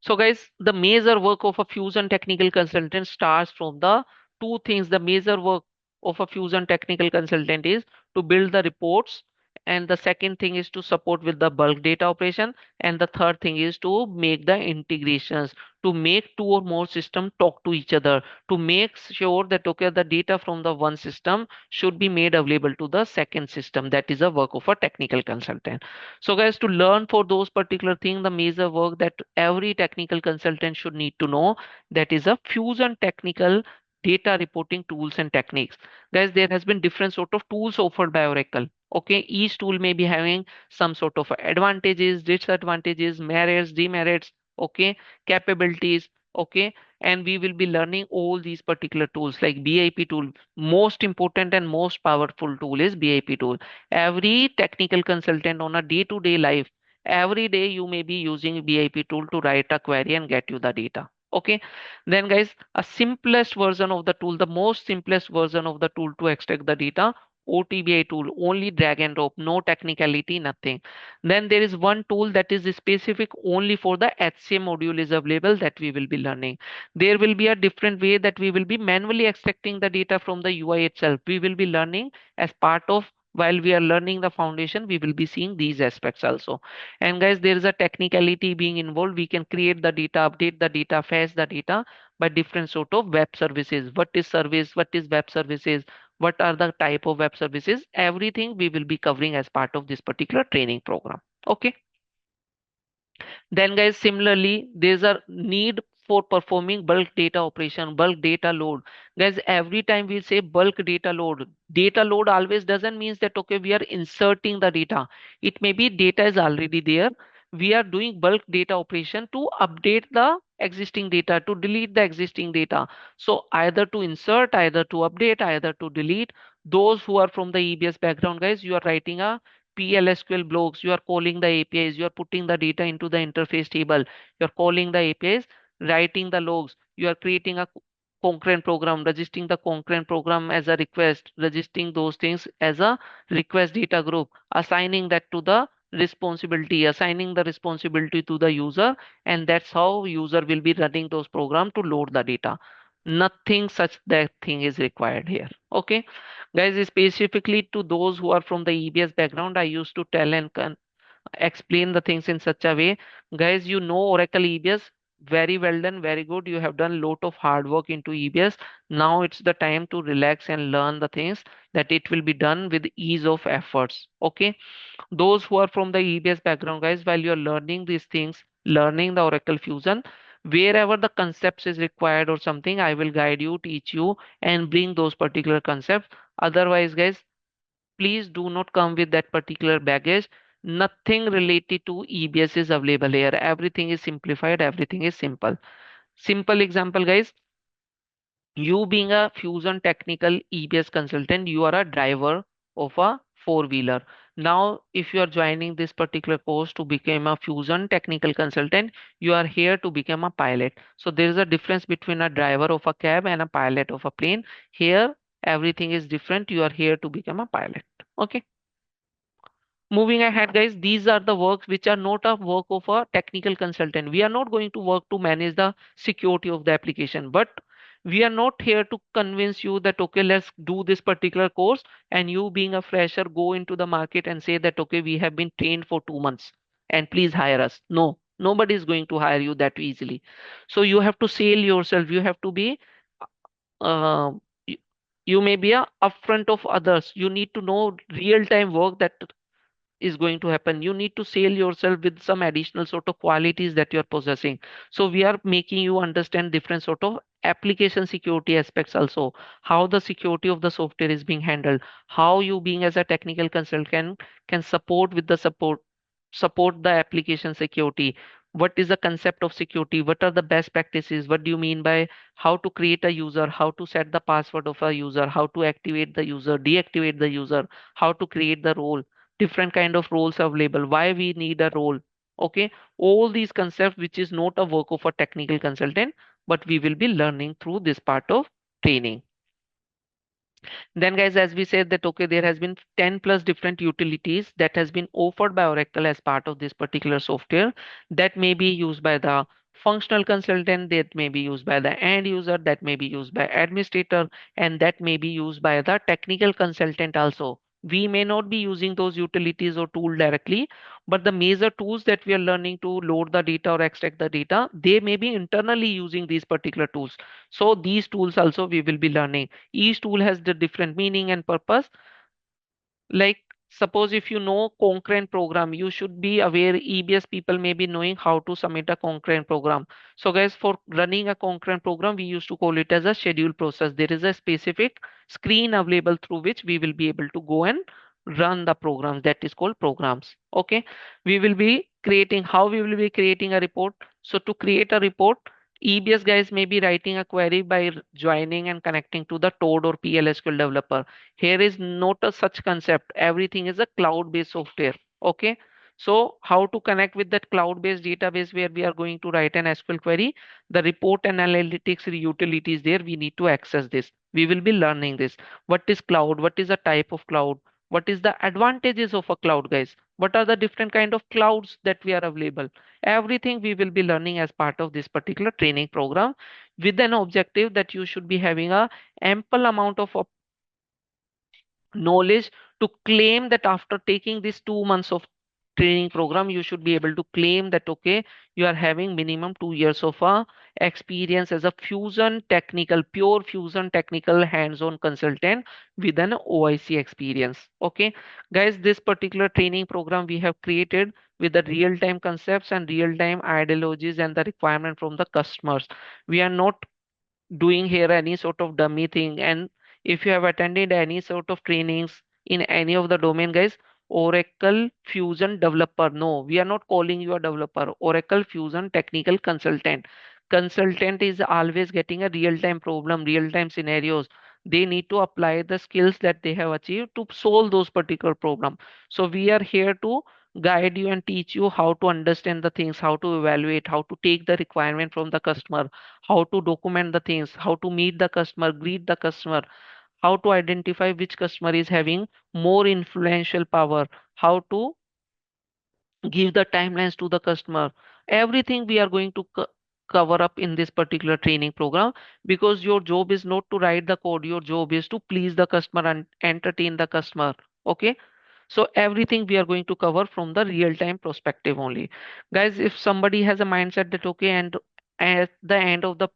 So guys, the major work of a fusion technical consultant starts from the two things. The major work of a fusion technical consultant is to build the reports, and the second thing is to support with the bulk data operation, and the third thing is to make the integrations, to make two or more systems talk to each other, to make sure that okay, the data from the one system should be made available to the second system. That is a work of a technical consultant. So guys, to learn for those particular thing, the major work that every technical consultant should need to know, that is a fusion technical data reporting tools and techniques. Guys, there has been different sort of tools offered by Oracle. Okay, each tool may be having some sort of advantages, disadvantages, merits, demerits, okay, capabilities, okay, and we will be learning all these particular tools like BIP tool. Most important and most powerful tool is BIP tool. Every technical consultant on a day-to-day life, every day you may be using BIP tool to write a query and get you the data. Okay, then guys, a simplest version of the tool, the most simplest version of the tool to extract the data, OTBI tool, only drag and drop, no technicality, nothing. Then there is one tool that is specific only for the HCM module is available, that we will be learning. There will be a different way that we will be manually extracting the data from the UI itself. We will be learning as part of, while we are learning the foundation, we will be seeing these aspects also. And guys, there is a technicality being involved. We can create the data, update the data, fetch the data by different sort of web services. What is service, what is web services, what are the type of web services, everything we will be covering as part of this particular training program. Okay, then guys, similarly, there's a need for performing bulk data operation, bulk data load. Guys, every time we say bulk data load always doesn't means that okay, we are inserting the data. It may be data is already there. we are doing bulk data operation to update the existing data, to delete the existing data. So either to insert, either to update, either to delete. Those who are from the EBS background, guys, you are writing a PLSQL blocks, you are calling the APIs, you are putting the data into the interface table, you are calling the APIs, writing the logs, you are creating a concurrent program, registering the concurrent program as a request, registering those things as a request data group, assigning that to the responsibility, assigning the responsibility to the user, and that's how user will be running those programs to load the data. Nothing such that thing is required here. Okay, guys, specifically to those who are from the EBS background, I used to tell and explain the things in such a way. Guys, you know Oracle EBS, very well done, very good. You have done lot of hard work into EBS. Now it's the time to relax and learn the things that it will be done with ease of efforts. Okay, those who are from the EBS background, guys, while you're learning these things, learning the Oracle Fusion, wherever the concepts is required or something, I will guide you, teach you, and bring those particular concepts. Otherwise, guys, please do not come with that particular baggage. Nothing related to EBS is available here. Everything is simplified, everything is simple. Simple example, guys. You being a Fusion technical EBS consultant, you are a driver of a four-wheeler. Now, if you are joining this particular course to become a Fusion technical consultant, you are here to become a pilot. So there is a difference between a driver of a cab and a pilot of a plane. Here, everything is different. You are here to become a pilot. Okay. Moving ahead, guys, these are the works which are not a work of a technical consultant. We are not going to work to manage the security of the application, but we are not here to convince you that, okay, let's do this particular course, and you being a fresher go into the market and say that, okay, we have been trained for 2 months and please hire us. No, nobody is going to hire you that easily. So you have to sell yourself. You have to be uh, y- you may be a upfront of others. You need to know real time work that is going to happen. You need to sell yourself with some additional sort of qualities that you're possessing. So we are making you understand different sort of application security aspects also, how the security of the software is being handled, how you being as a technical consultant can support with the support the application security. What is the concept of security? What are the best practices? What do you mean by how to create a user, how to set the password of a user, how to activate the user, deactivate the user, how to create the role, different kind of roles available, why we need a role. Okay, all these concepts which is not a work of a technical consultant, but we will be learning through this part of training. Then, guys, as we said that, okay, there has been 10 plus different utilities that has been offered by Oracle as part of this particular software, that may be used by the functional consultant, that may be used by the end user, that may be used by administrator, and that may be used by the technical consultant also. We may not be using those utilities or tool directly, but the major tools that we are learning to load the data or extract the data, they may be internally using these particular tools. So these tools also we will be learning. Each tool has the different meaning and purpose. Like, suppose if you know concurrent program, you should be aware EBS people may be knowing how to submit a concurrent program. So guys, for running a concurrent program, we used to call it as a schedule process. There is a specific screen available through which we will be able to go and run the programs, that is called programs. Okay, we will be creating, how we will be creating a report. So to create a report, EBS guys may be writing a query by joining and connecting to the Toad or PLSQL developer. Here is not a such concept. Everything is a cloud-based software. Okay. So how to connect with that cloud-based database where we are going to write an SQL query? The report and analytics utilities there, we need to access this. We will be learning this. What is cloud? What is a type of cloud? What is the advantages of a cloud, guys? What are the different kind of clouds that we are available? Everything we will be learning as part of this particular training program, with an objective that you should be having a ample amount of knowledge to claim that after taking this 2 months of training program, you should be able to claim that, okay, you are having minimum 2 years of experience as a fusion technical, pure fusion technical hands-on consultant with an OIC experience. Okay, guys, this particular training program we have created with the real-time concepts and real-time ideologies and the requirement from the customers. We are not doing here any sort of dummy thing. And if you have attended any sort of trainings in any of the domain, guys, Oracle Fusion developer. No, we are not calling you a developer. Oracle Fusion technical consultant. Consultant is always getting a real-time problem, real-time scenarios. They need to apply the skills that they have achieved to solve those particular problem. So we are here to guide you and teach you how to understand the things, how to evaluate, how to take the requirement from the customer, how to document the things, how to meet the customer, greet the customer, how to identify which customer is having more influential power, how to give the timelines to the customer. Everything we are going to cover up in this particular training program, because your job is not to write the code, your job is to please the customer and entertain the customer. Okay, so everything we are going to cover from the real time perspective only. Guys, if somebody has a mindset that okay, and at the end of the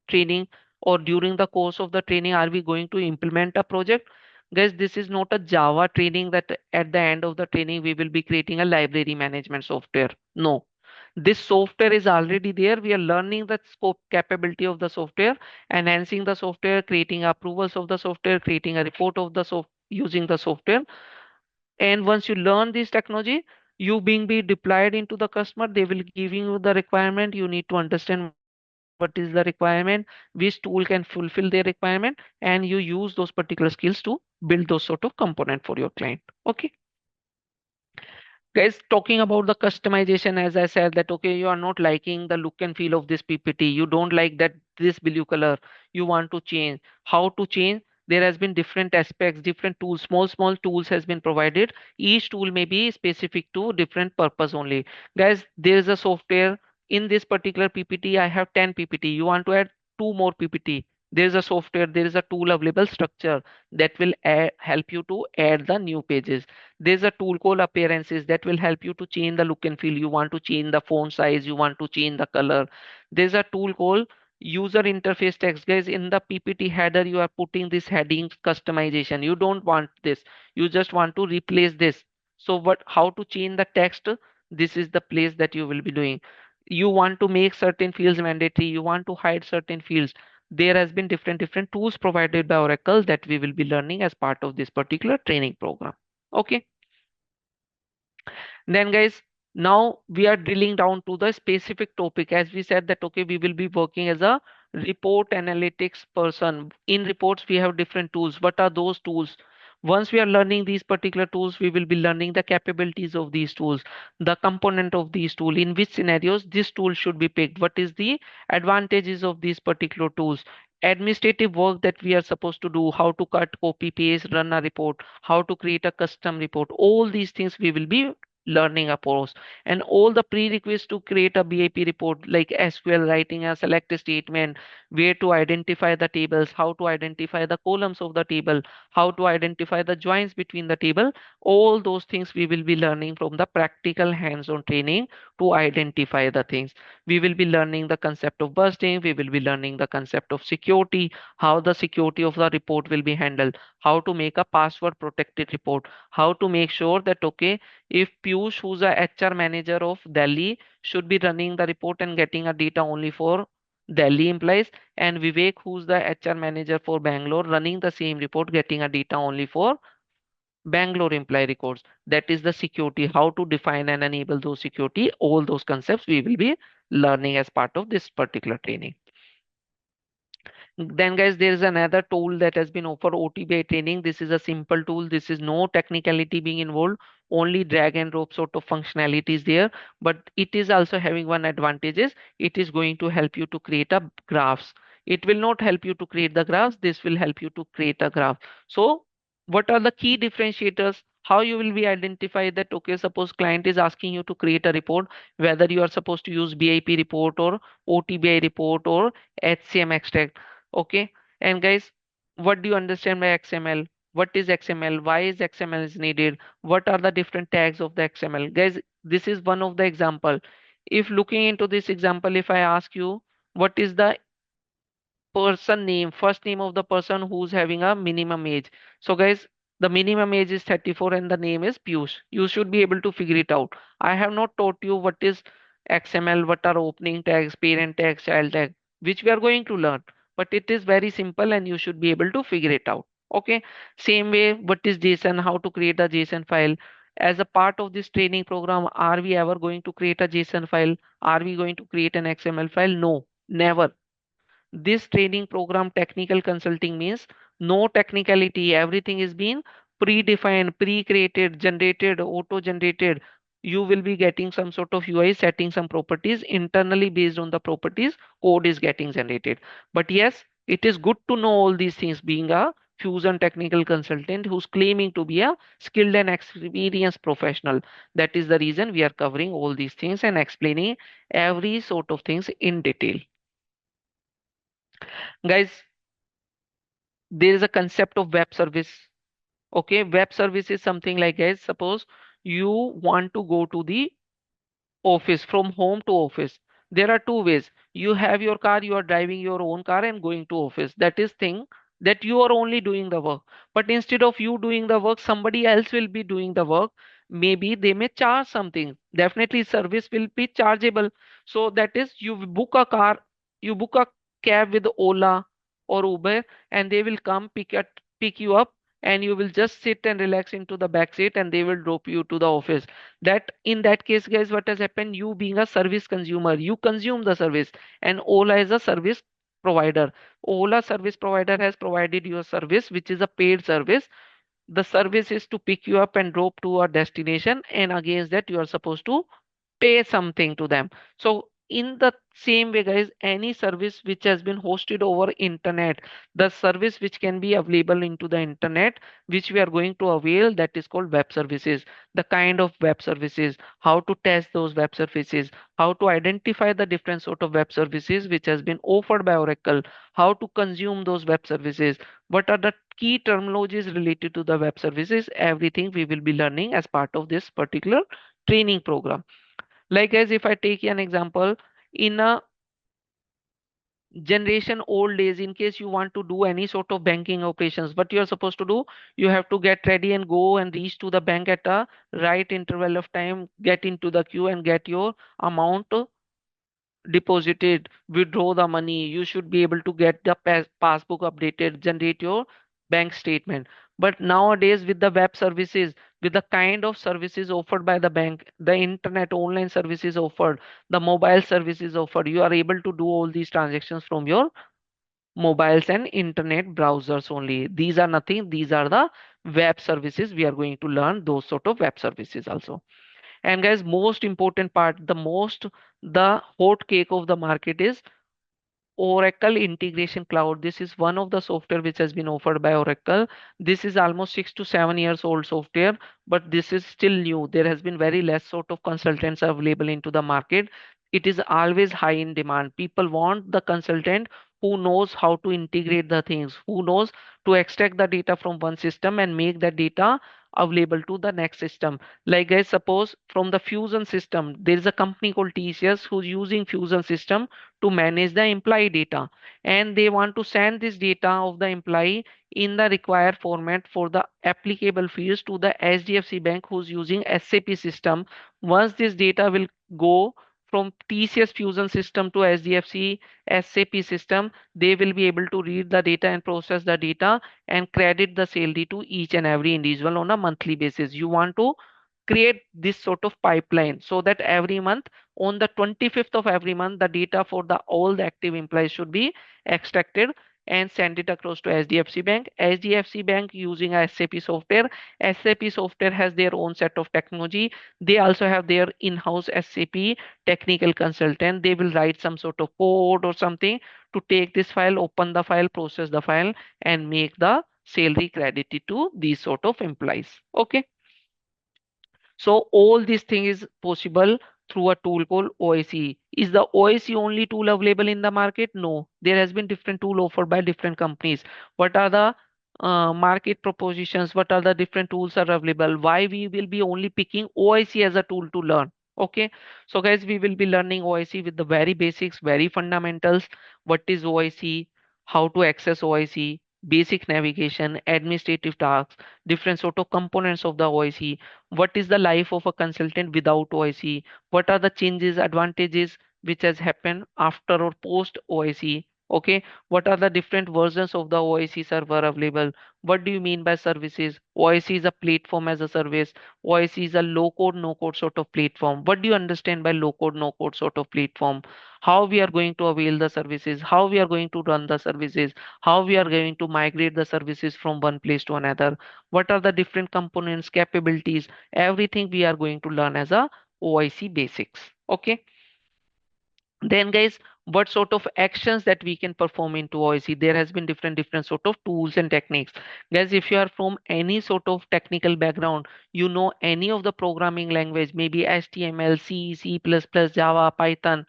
training or during the course of the training, are we going to implement a project? Guys, this is not a Java training that at the end of the training we will be creating a library management software. No, this software is already there. We are learning the scope capability of the software, enhancing the software, creating approvals of the software, creating a report of the software using the software. And once you learn this technology, you being be deployed into the customer, they will giving you the requirement. You need to understand what is the requirement, which tool can fulfill their requirement, and you use those particular skills to build those sort of component for your client. Okay. Guys, talking about the customization, as I said that okay, you are not liking the look and feel of this PPT. You don't like that this blue color. You want to change. How to change? There has been different aspects, different tools, small tools has been provided. Each tool may be specific to different purpose only. Guys, there is a software in this particular PPT. I have 10 PPT. You want to add two more PPT. There is a software, there is a tool available structure that will help you to add the new pages. There's a tool called appearances that will help you to change the look and feel. You want to change the font size, you want to change the color. There's a tool called user interface text. Guys, in the PPT header, you are putting this heading customization. You don't want this. You just want to replace this. So what, how to change the text? This is the place that you will be doing. You want to make certain fields mandatory. You want to hide certain fields. There has been different tools provided by Oracle that we will be learning as part of this particular training program. Okay. Then guys, now we are drilling down to the specific topic. As we said that okay, we will be working as a report analytics person. In reports, we have different tools. What are those tools? Once we are learning these particular tools, we will be learning the capabilities of these tools, the component of these tools, in which scenarios this tool should be picked, what is the advantages of these particular tools, administrative work that we are supposed to do, how to cut, copy, paste, run a report, how to create a custom report. All these things we will be learning approach, and all the prerequisites to create a BIP report like SQL writing a select statement, where to identify the tables, how to identify the columns of the table, how to identify the joins between the table. All those things we will be learning from the practical hands-on training to identify the things. We will be learning the concept of busting, we will be learning the concept of security, how the security of the report will be handled, how to make a password protected report, how to make sure that okay, if Piyush, who's a HR manager of Delhi, should be running the report and getting a data only for Delhi employees, and Vivek, who's the HR manager for Bangalore, running the same report, getting a data only for Bangalore employee records. That is the security, how to define and enable those security. All those concepts we will be learning as part of this particular training. Then guys, there is another tool that has been offered, OTBI training. This is a simple tool. This is no technicality being involved, only drag and drop sort of functionalities there. But it is also having one advantage is it is going to help you to create a graphs. It will not help you to create the graphs. This will help you to create a graph. So what are the key differentiators? How you will be identify that okay, suppose client is asking you to create a report, whether you are supposed to use BIP report or OTBI report or HCM extract. Okay. And guys, what do you understand by XML? What is XML? Why is XML is needed? What are the different tags of the XML? Guys, this is one of the example. If looking into this example, if I ask you, what is the person name, first name of the person who's having a minimum age? So guys, the minimum age is 34 and the name is Piyush. You should be able to figure it out. I have not taught you what is XML, what are opening tags, parent tags, child tag, which we are going to learn. But it is very simple and you should be able to figure it out. Okay. Same way, what is JSON, how to create a JSON file. as a part of this training program, are we ever going to create a JSON file? Are we going to create an XML file? No, never. This training program, technical consulting, means no technicality. Everything is being predefined, pre-created, generated, auto-generated. You will be getting some sort of UI, setting some properties internally based on the properties, code is getting generated. But yes, it is good to know all these things being a Fusion technical consultant who's claiming to be a skilled and experienced professional. That is the reason we are covering all these things and explaining every sort of things in detail. Guys, there is a concept of web service. Okay, web service is something like, guys, suppose you want to go to the office, from home to office. There are two ways. You have your car, you are driving your own car and going to office. That is thing that you are only doing the work. But instead of you doing the work, somebody else will be doing the work. Maybe they may charge something. Definitely service will be chargeable. So that is, you book a car, you book a cab with Ola or Uber, and they will come pick you up, and you will just sit and relax into the back seat, and they will drop you to the office. That in that case, guys, what has happened, you being a service consumer, you consume the service, and Ola is a service provider. Ola service provider has provided you a service which is a paid service. The service is to pick you up and drop to a destination, and against that you are supposed to pay something to them. So in the same way, guys, any service which has been hosted over internet, the service which can be available into the internet, which we are going to avail, that is called web services. The kind of web services, how to test those web services, how to identify the different sort of web services which has been offered by Oracle, how to consume those web services, what are the key terminologies related to the web services, everything we will be learning as part of this particular training program. Like as if I take an example, in a generation old days, in case you want to do any sort of banking operations, what you are supposed to do, you have to get ready and go and reach to the bank at a right interval of time, get into the queue and get your amount deposited, withdraw the money. You should be able to get the passbook updated, generate your bank statement. But nowadays, with the web services, with the kind of services offered by the bank, the internet online services offered, the mobile services offered, you are able to do all these transactions from your mobiles and internet browsers only. These are nothing, these are the web services. We are going to learn those sort of web services also. And guys, most important part, the hot cake of the market is Oracle Integration Cloud. This is one of the software which has been offered by Oracle. This is almost 6 to 7 years old software, but this is still new. There has been very less sort of consultants available into the market. It is always high in demand. People want the consultant who knows how to integrate the things, who knows to extract the data from one system and make that data available to the next system. Like guys, suppose from the Fusion system, there is a company called TCS who's using Fusion system to manage the employee data, and they want to send this data of the employee in the required format for the applicable fields to the HDFC Bank who's using SAP system. Once this data will go from TCS Fusion system to SDFC SAP system, they will be able to read the data and process the data and credit the salary to each and every individual on a monthly basis. You want to create this sort of pipeline so that every month, on the 25th of every month, the data for the all the active employees should be extracted and send it across to HDFC Bank. HDFC Bank using a SAP software. SAP software has their own set of technology. They also have their in-house SAP technical consultant. They will write some sort of code or something to take this file, open the file, process the file, and make the salary credited to these sort of employees. Okay. So all these things is possible through a tool called OIC. Is the OIC only tool available in the market? No, there has been different tool offered by different companies. What are the market propositions? What are the different tools are available? Why we will be only picking OIC as a tool to learn? Okay, so guys, we will be learning OIC with the very basics, very fundamentals. What is OIC? How to access OIC? Basic navigation, administrative tasks, different sort of components of the OIC. What is the life of a consultant without OIC? What are the changes, advantages which has happened after or post OIC? Okay, what are the different versions of the OIC server available? What do you mean by services? OIC is a platform as a service. OIC is a low code, no code sort of platform. What do you understand by low code, no code sort of platform? How we are going to avail the services, how we are going to run the services, how we are going to migrate the services from one place to another, what are the different components, capabilities, everything we are going to learn as a OIC basics. Okay. Then guys, what sort of actions that we can perform into OIC? There has been different sort of tools and techniques. Guys, if you are from any sort of technical background, you know any of the programming language, maybe HTML, C, C++, Java, Python,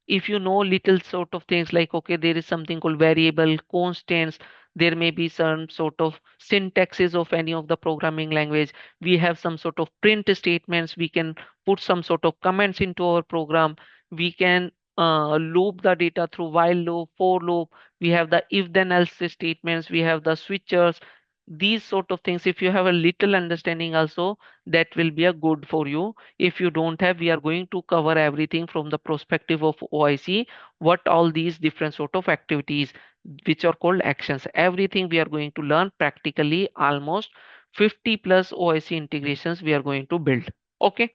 if you know little sort of things like, okay, there is something called variable constants, there may be some sort of syntaxes of any of the programming language, we have some sort of print statements, we can put some sort of comments into our program, we can loop the data through while loop, for loop, we have the if then else statements, we have the switchers, these sort of things. If you have a little understanding also, that will be a good for you. If you don't have, we are going to cover everything from the perspective of OIC, what all these different sort of activities which are called actions, everything we are going to learn practically. Almost 50 plus OIC integrations we are going to build. Okay.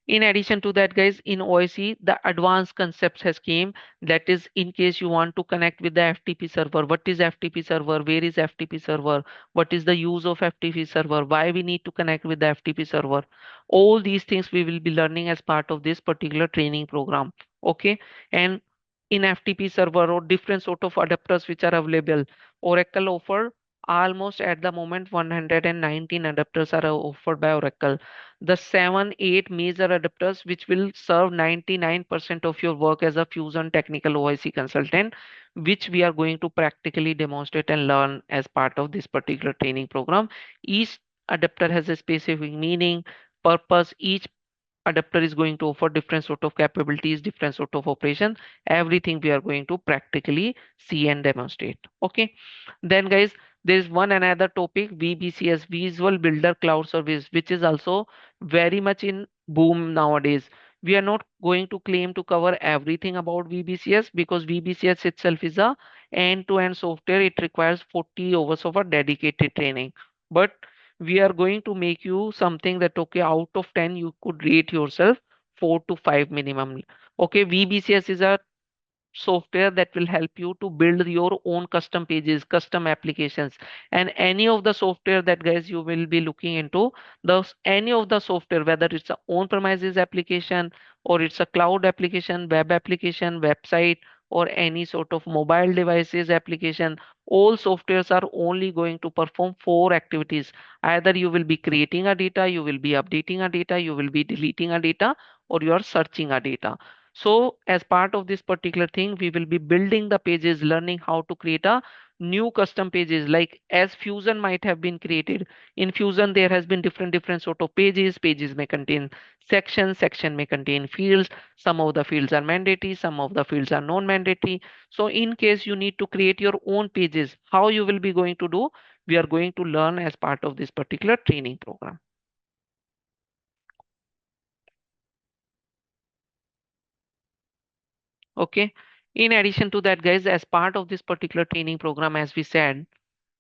In addition to that, guys, in OIC, the advanced concepts has came. That is, in case you want to connect with the FTP server, what is FTP server? Where is FTP server? What is the use of FTP server? Why we need to connect with the FTP server? All these things we will be learning as part of this particular training program. Okay, and in FTP server or different sort of adapters which are available, Oracle offer almost at the moment 119 adapters are offered by Oracle, the 7 8 major adapters which will serve 99% of your work as a fusion technical OIC consultant, which we are going to practically demonstrate and learn as part of this particular training program. Each adapter has a specific meaning, purpose. Each adapter is going to offer different sort of capabilities, different sort of operation, everything we are going to practically see and demonstrate. Okay. Then guys, there is one another topic, VBCS, Visual Builder Cloud Service, which is also very much in boom nowadays. We are not going to claim to cover everything about VBCS because VBCS itself is a end-to-end software. It requires 40 hours of a dedicated training. But we are going to make you something that, okay, out of 10 you could rate yourself 4 to 5 minimum. Okay, VBCS is a software that will help you to build your own custom pages, custom applications, and any of the software that guys you will be looking into, those any of the software, whether it's a on premises application or it's a cloud application, web application, website, or any sort of mobile devices application, all softwares are only going to perform four activities. Either you will be creating a data, you will be updating a data, you will be deleting a data, or you are searching a data. So as part of this particular thing, we will be building the pages, learning how to create a new custom pages. Like as Fusion might have been created, in Fusion there has been different sort of pages. Pages may contain sections, section may contain fields. Some of the fields are mandatory, some of the fields are non-mandatory. So in case you need to create your own pages, how you will be going to do? We are going to learn as part of this particular training program. Okay. In addition to that, guys, as part of this particular training program, as we said,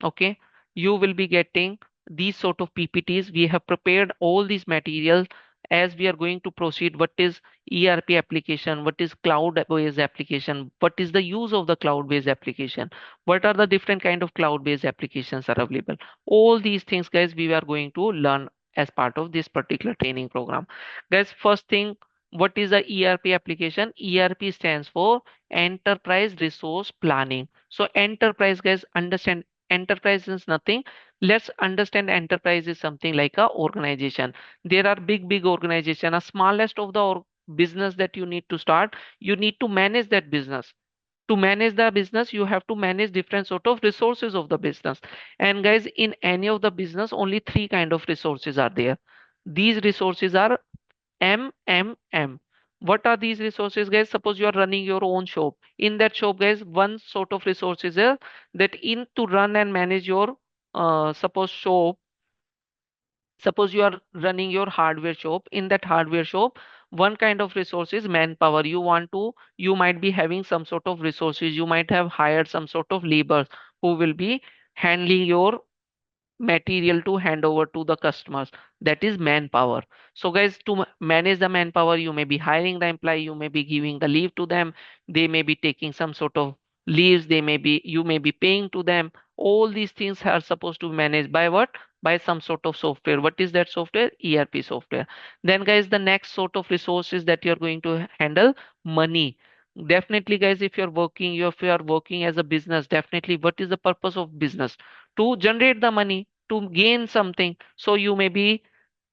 okay, you will be getting these sort of PPTs. We have prepared all these materials as we are going to proceed. What is ERP application? What is cloud-based application? What is the use of the cloud-based application? What are the different kind of cloud-based applications are available? All these things, guys, we are going to learn as part of this particular training program. Guys, first thing, what is the ERP application? ERP stands for Enterprise Resource Planning. So enterprise, guys, understand enterprise is nothing. Let's understand enterprise is something like a organization. There are big organization. A smallest of the business that you need to start, you need to manage that business. To manage the business, you have to manage different sort of resources of the business. And guys, in any of the business, only three kind of resources are there. These resources are MMM. What are these resources, guys? Suppose you are running your own shop. In that shop, guys, one sort of resources is that in to run and manage your suppose shop. Suppose you are running your hardware shop. In that hardware shop, One kind of resource is manpower. You might be having some sort of resources, you might have hired some sort of labor who will be handling your material to hand over to the customers. That is manpower. So guys, to manage the manpower, you may be hiring the employee, you may be giving the leave to them, they may be taking some sort of leaves, you may be paying to them. All these things are supposed to be managed by what? By some sort of software. What is that software? ERP software. Then guys, the next sort of resources that you're going to handle: money. Definitely guys, if you are working as a business, definitely what is the purpose of business? To generate the money, to gain something. So you may be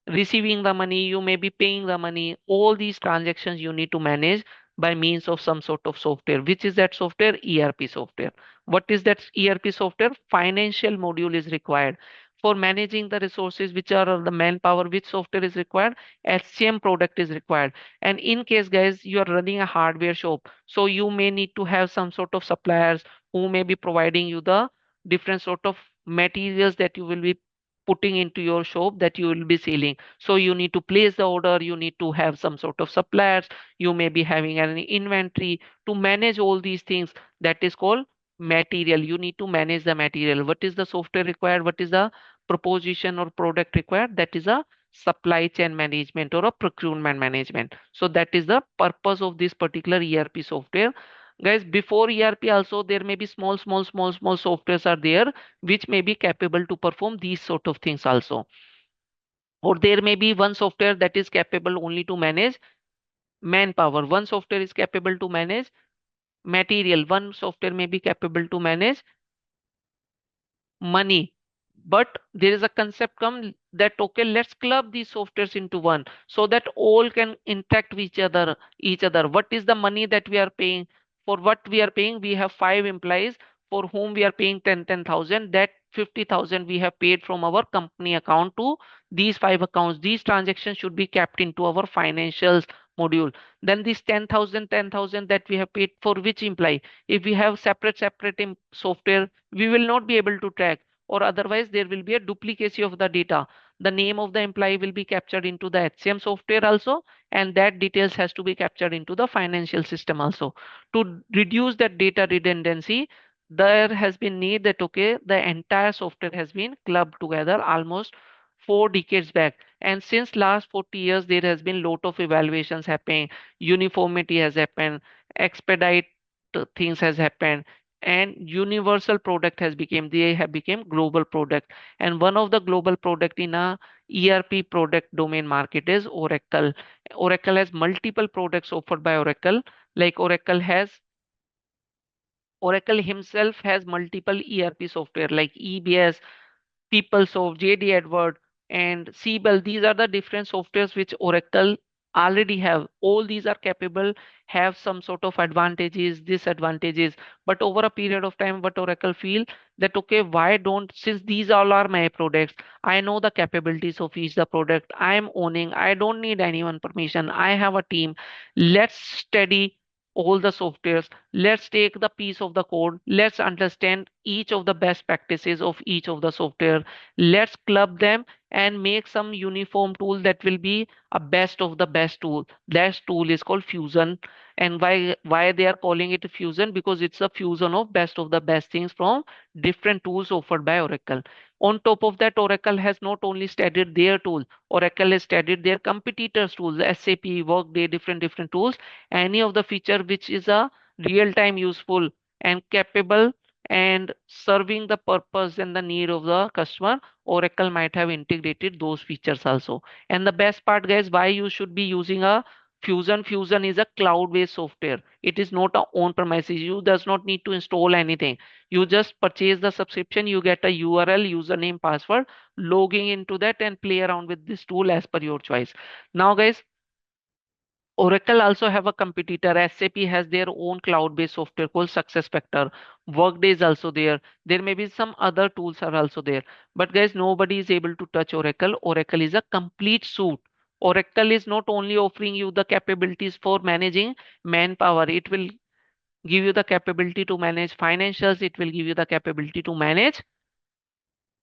receiving the money, you may be paying the money. All these transactions you need to manage by means of some sort of software. Which is that software? ERP software. What is that ERP software? Financial module is required. For managing the resources which are of the manpower, which software is required? HCM product is required. And in case guys, you are running a hardware shop, so you may need to have some sort of suppliers who may be providing you the different sort of materials that you will be putting into your shop, that you will be selling. So you need to place the order, you need to have some sort of suppliers, you may be having an inventory. To manage all these things, that is called material. You need to manage the material. What is the software required? What is the proposition or product required? That is a supply chain management or a procurement management. So that is the purpose of this particular ERP software. Guys, before ERP also there may be small softwares are there which may be capable to perform these sort of things also. Or there may be one software that is capable only to manage manpower, one software is capable to manage material, one software may be capable to manage money. But there is a concept come that okay, let's club these softwares into one so that all can interact with each other. What is the money that we are paying? For what we are paying, we have five employees for whom we are paying 10,000. That 50,000 we have paid from our company account to these five accounts. These transactions should be kept into our financials module. Then this 10,000 that we have paid for which employee? If we have separate software, we will not be able to track, or otherwise there will be a duplicacy of the data. The name of the employee will be captured into the HCM software also, and that details has to be captured into the financial system also. To reduce that data redundancy, there has been need that okay, the entire software has been clubbed together almost 4 decades back. And since last 40 years, there has been lot of evaluations happening, uniformity has happened, expedite things has happened, and universal product has become, they have become global product. And one of the global product in a ERP product domain market is Oracle. Oracle has multiple products offered by Oracle. Like Oracle himself has multiple ERP software like EBS, PeopleSoft, JD Edward, and Siebel. These are the different softwares which Oracle already have. All these are capable, have some sort of advantages, disadvantages. But over a period of time, what Oracle feel that okay, why don't, since these all are my products, I know the capabilities of each the product I am owning. I don't need anyone permission. I have a team. Let's study all the softwares. Let's take the piece of the code. Let's understand each of the best practices of each of the software. Let's club them and make some uniform tool that will be a best of the best tool. That tool is called Fusion. And why they are calling it Fusion? Because it's a fusion of the best things from different tools offered by Oracle. On top of that, Oracle has not only studied their tool, Oracle has studied their competitors' tools, SAP, Workday, different tools. Any of the feature which is a real time useful and capable and serving the purpose and the need of the customer, Oracle might have integrated those features also. And the best part guys, why you should be using a Fusion is a cloud based software. It is not a on premises. You does not need to install anything. You just purchase the subscription, you get a URL, username, password, logging into that and play around with this tool as per your choice. Now guys, Oracle also have a competitor. SAP has their own cloud-based software called SuccessFactors. Workday is also there. There may be some other tools are also there. But guys, nobody is able to touch Oracle. Oracle is a complete suite. Oracle is not only offering you the capabilities for managing manpower, it will give you the capability to manage financials, it will give you the capability to manage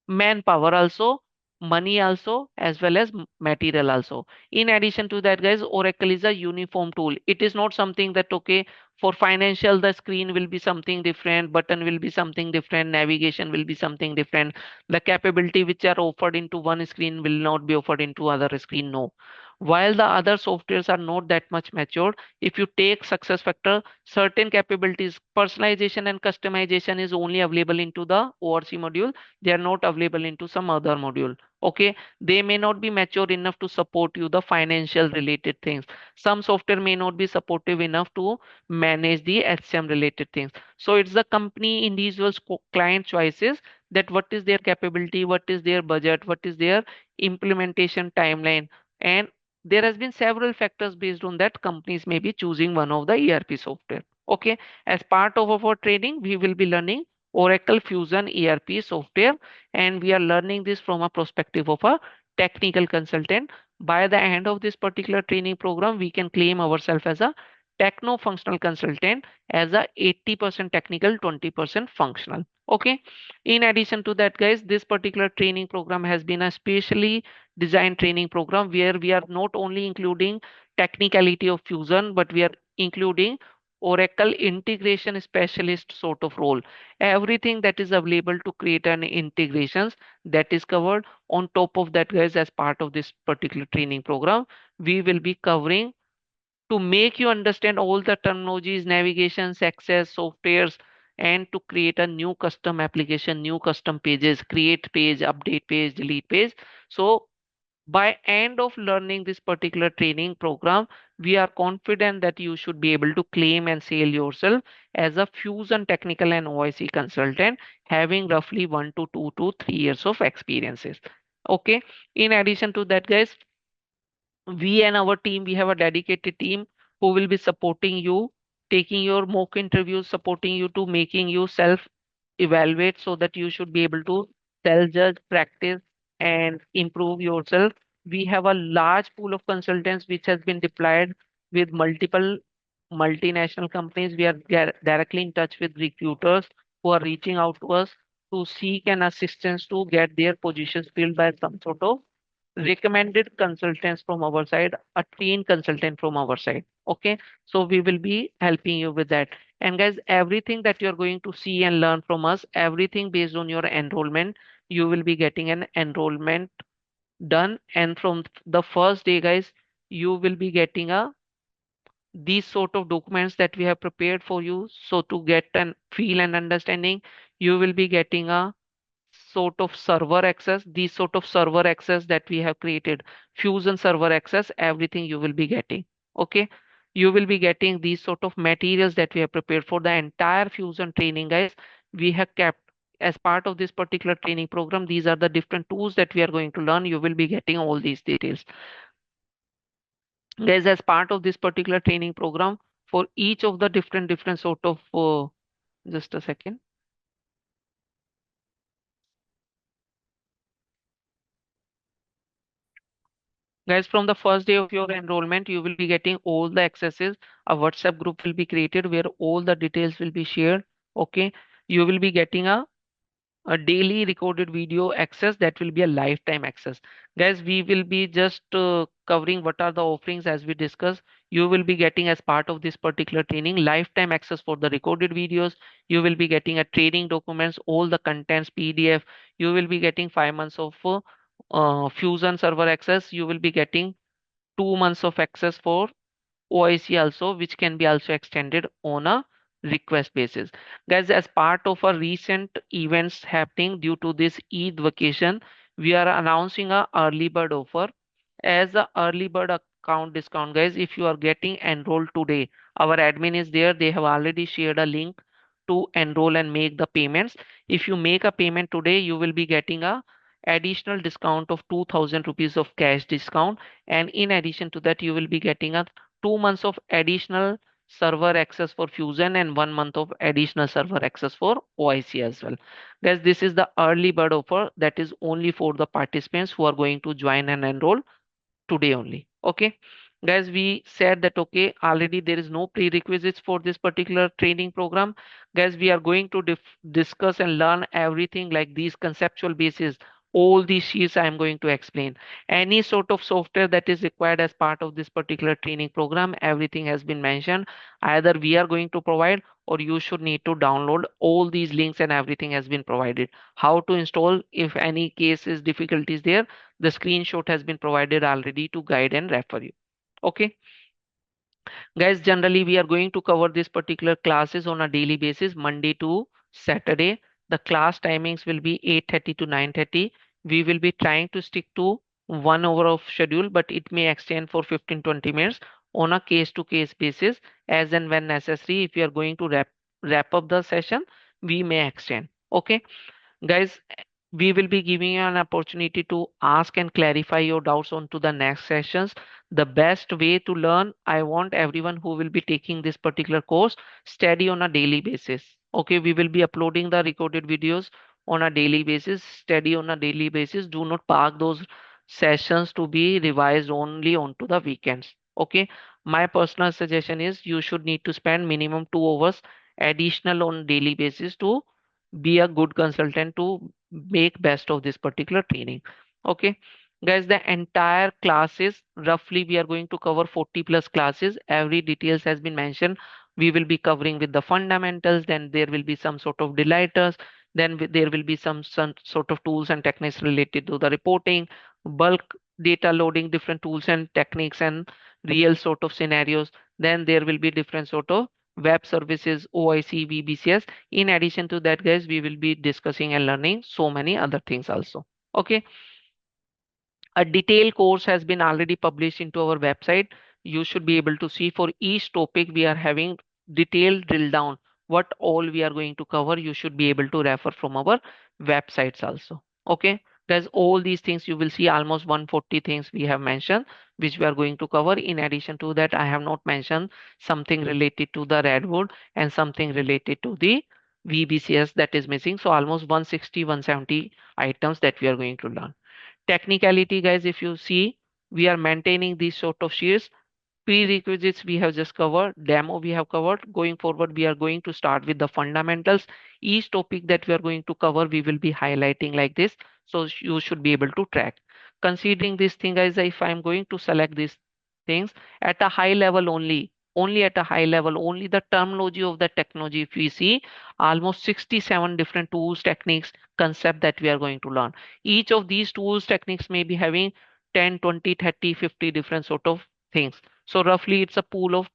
manpower also, money also as well as material also. In addition to that, guys, Oracle is a uniform tool. It is not something that, okay, for financial the screen will be something different, button will be something different, navigation will be something different, the capability which are offered into one screen will not be offered into other screen. No, while the other softwares are not that much matured, if you take success factor, certain capabilities, personalization and customization is only available into the ORC module. They are not available into some other module. Okay, they may not be mature enough to support you the financial related things. Some software may not be supportive enough to manage the HCM related things. So it's the company individuals client choices that what is their capability, what is their budget, what is their implementation timeline, and there has been several factors based on that companies may be choosing one of the ERP software. Okay, as part of our training, we will be learning Oracle Fusion ERP software, and we are learning this from a perspective of a technical consultant. By the end of this particular training program, we can claim ourselves as a techno functional consultant, as a 80% technical, 20% functional. Okay, in addition to that, guys, this particular training program has been a specially designed training program where we are not only including technicality of fusion, but we are including Oracle integration specialist sort of role. Everything that is available to create an integrations, that is covered. On top of that, guys, as part of this particular training program, we will be covering to make you understand all the terminologies, navigations, access, softwares, and to create a new custom application, new custom pages, create page, update page, delete page. So by end of learning this particular training program, we are confident that you should be able to claim and sell yourself as a Fusion technical and OIC consultant, having roughly 1 to 2 to 3 years of experiences. Okay, in addition to that, guys, we and our team, we have a dedicated team who will be supporting you, taking your mock interviews, supporting you to making you self evaluate so that you should be able to self judge, practice, and improve yourself. We have a large pool of consultants which has been deployed with multiple multinational companies. We are directly in touch with recruiters who are reaching out to us to seek an assistance to get their positions filled by some sort of recommended consultants from our side, a trained consultant from our side. Okay, so we will be helping you with that. And guys, everything that you're going to see and learn from us, everything based on your enrollment, you will be getting an enrollment done. And from the first day, guys, you will be getting a these sort of documents that we have prepared for you. So to get an feel and understanding, you will be getting a sort of server access, these sort of server access that we have created, Fusion server access, everything you will be getting. Okay, you will be getting these sort of materials that we have prepared for the entire Fusion training, guys. We have kept as part of this particular training program, these are the different tools that we are going to learn. You will be getting all these details, guys, as part of this particular training program. For each of the different sort of just a second. Guys, from the first day of your enrollment, you will be getting all the accesses. A WhatsApp group will be created where all the details will be shared. Okay. You will be getting a daily recorded video access that will be a lifetime access. Guys, we will be just covering what are the offerings as we discussed. You will be getting as part of this particular training lifetime access for the recorded videos. You will be getting a training documents, all the contents, PDF. You will be getting 5 months of Fusion server access. You will be getting 2 months of access for OIC also, which can be also extended on a request basis. Guys, as part of our recent events happening due to this Eid vacation, we are announcing a early bird offer. As a early bird account discount, guys, if you are getting enrolled today, our admin is there. They have already shared a link to enroll and make the payments. If you make a payment today, you will be getting a additional discount of 2000 rupees of cash discount, and in addition to that you will be getting a 2 months of additional server access for Fusion and 1 month of additional server access for OIC as well. Guys, this is the early bird offer that is only for the participants who are going to join and enroll today only. Okay. Guys, we said that okay, already there is no prerequisites for this particular training program. Guys, we are going to discuss and learn everything like these conceptual basis. all these sheets I am going to explain. Any sort of software that is required as part of this particular training program, everything has been mentioned. Either we are going to provide or you should need to download all these links, and everything has been provided. How to install, if any cases difficulties there, the screenshot has been provided already to guide and refer you. Okay. Guys, generally we are going to cover this particular classes on a daily basis, Monday to Saturday. The class timings will be 8:30 to 9:30. We will be trying to stick to 1 hour of schedule, but it may extend for 15-20 minutes on a case to case basis as and when necessary. If we are going to wrap up the session, we may extend. Okay. Guys, we will be giving you an opportunity to ask and clarify your doubts on to the next sessions. The best way to learn, I want everyone who will be taking this particular course study on a daily basis. Okay, we will be uploading the recorded videos on a daily basis, study on a daily basis. Do not park those sessions to be revised only onto the weekends. Okay, my personal suggestion is you should need to spend minimum 2 hours additional on daily basis to be a good consultant to make best of this particular training. Okay, guys, the entire classes roughly we are going to cover 40 plus classes. Every details has been mentioned. We will be covering with the fundamentals, then there will be some sort of delighters, then there will be some sort of tools and techniques related to the reporting, bulk data loading, different tools and techniques and real sort of scenarios. Then there will be different sort of web services, OIC, VBCS. In addition to that, guys, we will be discussing and learning so many other things also. Okay, a detailed course has been already published into our website. You should be able to see for each topic we are having detailed drill down what all we are going to cover. You should be able to refer from our websites also. Okay, there's all these things you will see almost 140 things we have mentioned which we are going to cover. In addition to that, I have not mentioned something related to the redwood and something related to the VBCS that is missing. So almost 160 170 items that we are going to learn. Technicality, guys, if you see, we are maintaining these sort of sheets. Prerequisites we have just covered, demo we have covered. Going forward, we are going to start with the fundamentals. Each topic that we are going to cover, we will be highlighting like this. So you should be able to track. Considering this thing, guys, if I'm going to select these things at a high level only at a high level, only the terminology of the technology, if we see almost 67 different tools, techniques, concept that we are going to learn. Each of these tools, techniques may be having 10, 20, 30, 50 different sort of things. So roughly it's a pool of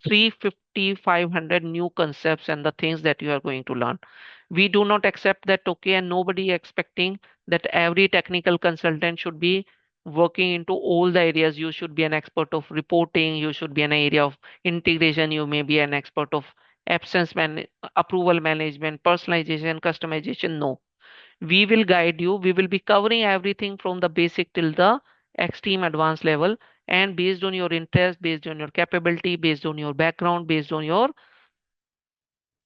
350, 500 new concepts and the things that you are going to learn. We do not accept that, okay, and nobody expecting that every technical consultant should be working into all the areas. You should be an expert of reporting, you should be an area of integration, you may be an expert of absence approval management, personalization, customization. No, we will guide you. We will be covering everything from the basic till the extreme advanced level. And based on your interest, based on your capability, based on your background, based on your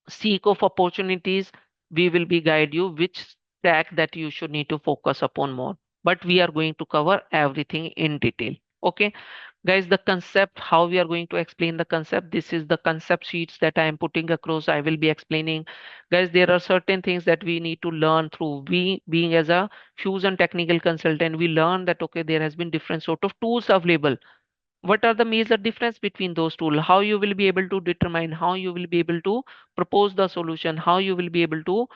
seek of opportunities, we will be guide you which track that you should need to focus upon more. But we are going to cover everything in detail. Okay, guys, the concept, how we are going to explain the concept, this is the concept sheets that I am putting across. I will be explaining. Guys, there are certain things that we need to learn through. We being as a fusion technical consultant, we learn that okay, there has been different sort of tools available. What are the major difference between those tools? How you will be able to determine, how you will be able to propose the solution, how you will be able to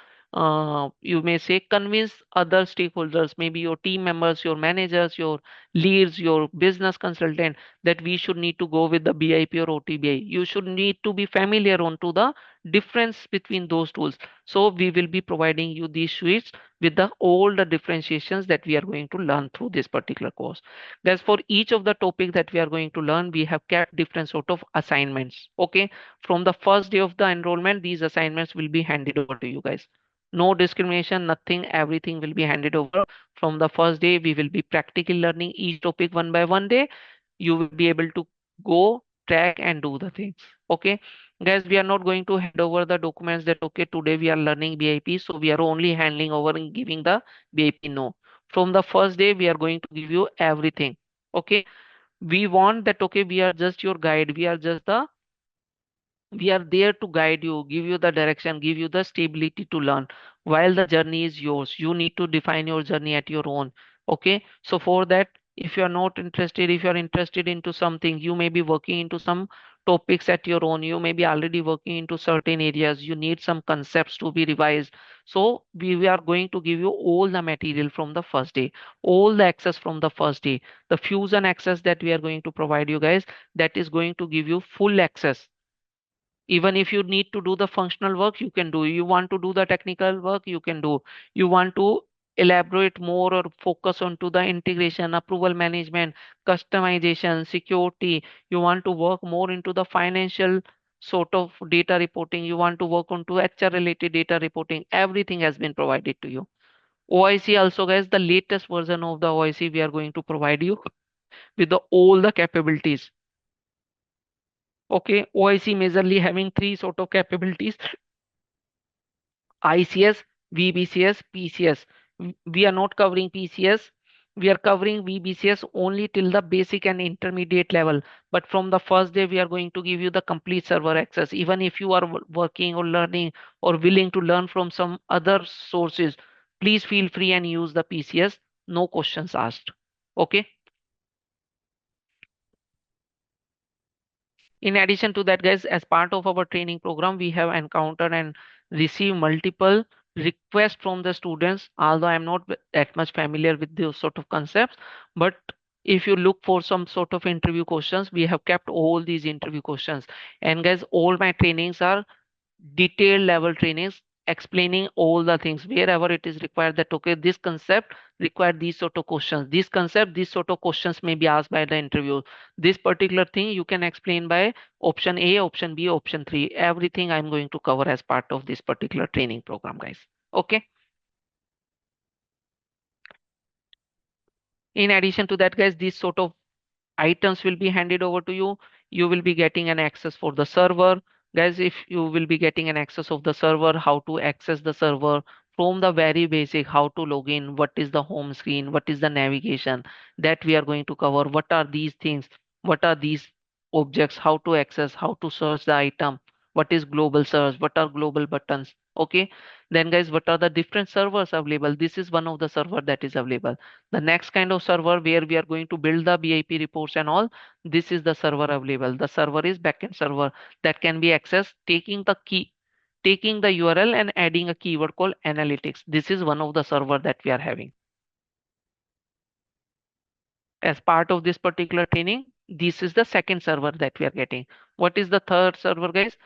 you may say convince other stakeholders, maybe your team members, your managers, your leads, your business consultant, that we should need to go with the BIP or OTBI. You should need to be familiar on to the difference between those tools. So we will be providing you these suites with the all the differentiations that we are going to learn through this particular course. Guys, for each of the topic that we are going to learn, we have kept different sort of assignments. Okay, from the first day of the enrollment, these assignments will be handed over to you guys. No discrimination, nothing, everything will be handed over. From the first day, we will be practically learning each topic one by one day. You will be able to go track and do the things. Okay, guys, we are not going to hand over the documents that okay, today we are learning BIP, so we are only handling over and giving the BIP. No, from the first day we are going to give you everything. Okay, we want that okay, we are just your guide, we are just the We are there to guide you, give you the direction, give you the stability to learn. While the journey is yours, you need to define your journey at your own. Okay, so for that, if you are not interested, if you are interested into something, you may be working into some topics at your own, you may be already working into certain areas, you need some concepts to be revised. So we are going to give you all the material from the first day, all the access from the first day. The fusion access that we are going to provide you guys, that is going to give you full access. Even if you need to do the functional work, you can do. You want to do the technical work, you can do. You want to elaborate more or focus on to the integration, approval management, customization, security. You want to work more into the financial sort of data reporting, you want to work on to HR related data reporting, everything has been provided to you. OIC also, guys, the latest version of the OIC we are going to provide you with the all the capabilities. Okay, OIC majorly having three sort of capabilities: ICS, VBCS, PCS. We are not covering PCS. We are covering VBCS only till the basic and intermediate level. But from the first day, we are going to give you the complete server access. Even if you are working or learning or willing to learn from some other sources, please feel free and use the PCS. No questions asked. Okay. In addition to that, guys, as part of our training program, we have encountered and received multiple requests from the students. Although I'm not that much familiar with those sort of concepts, but if you look for some sort of interview questions, we have kept all these interview questions. And guys, all my trainings are detailed level trainings explaining all the things wherever it is required, that okay, this concept require these sort of questions, this concept, these sort of questions may be asked by the interview, this particular thing you can explain by option A, option B, option 3. Everything I'm going to cover as part of this particular training program, guys. Okay. In addition to that, guys, these sort of items will be handed over to you. You will be getting an access for the server. Guys, if you will be getting an access of the server, how to access the server from the very basic, how to log in, what is the home screen, what is the navigation, that we are going to cover. What are these things? What are these objects? How to access, how to search the item? What is global search? What are global buttons? Okay. Then guys, what are the different servers available? This is one of the server that is available. The next kind of server where we are going to build the BIP reports and all, this is the server available. The server is backend server that can be accessed taking the key, taking the URL and adding a keyword called analytics. This is one of the server that we are having. As part of this particular training, this is the second server that we are getting. What is the third server, guys?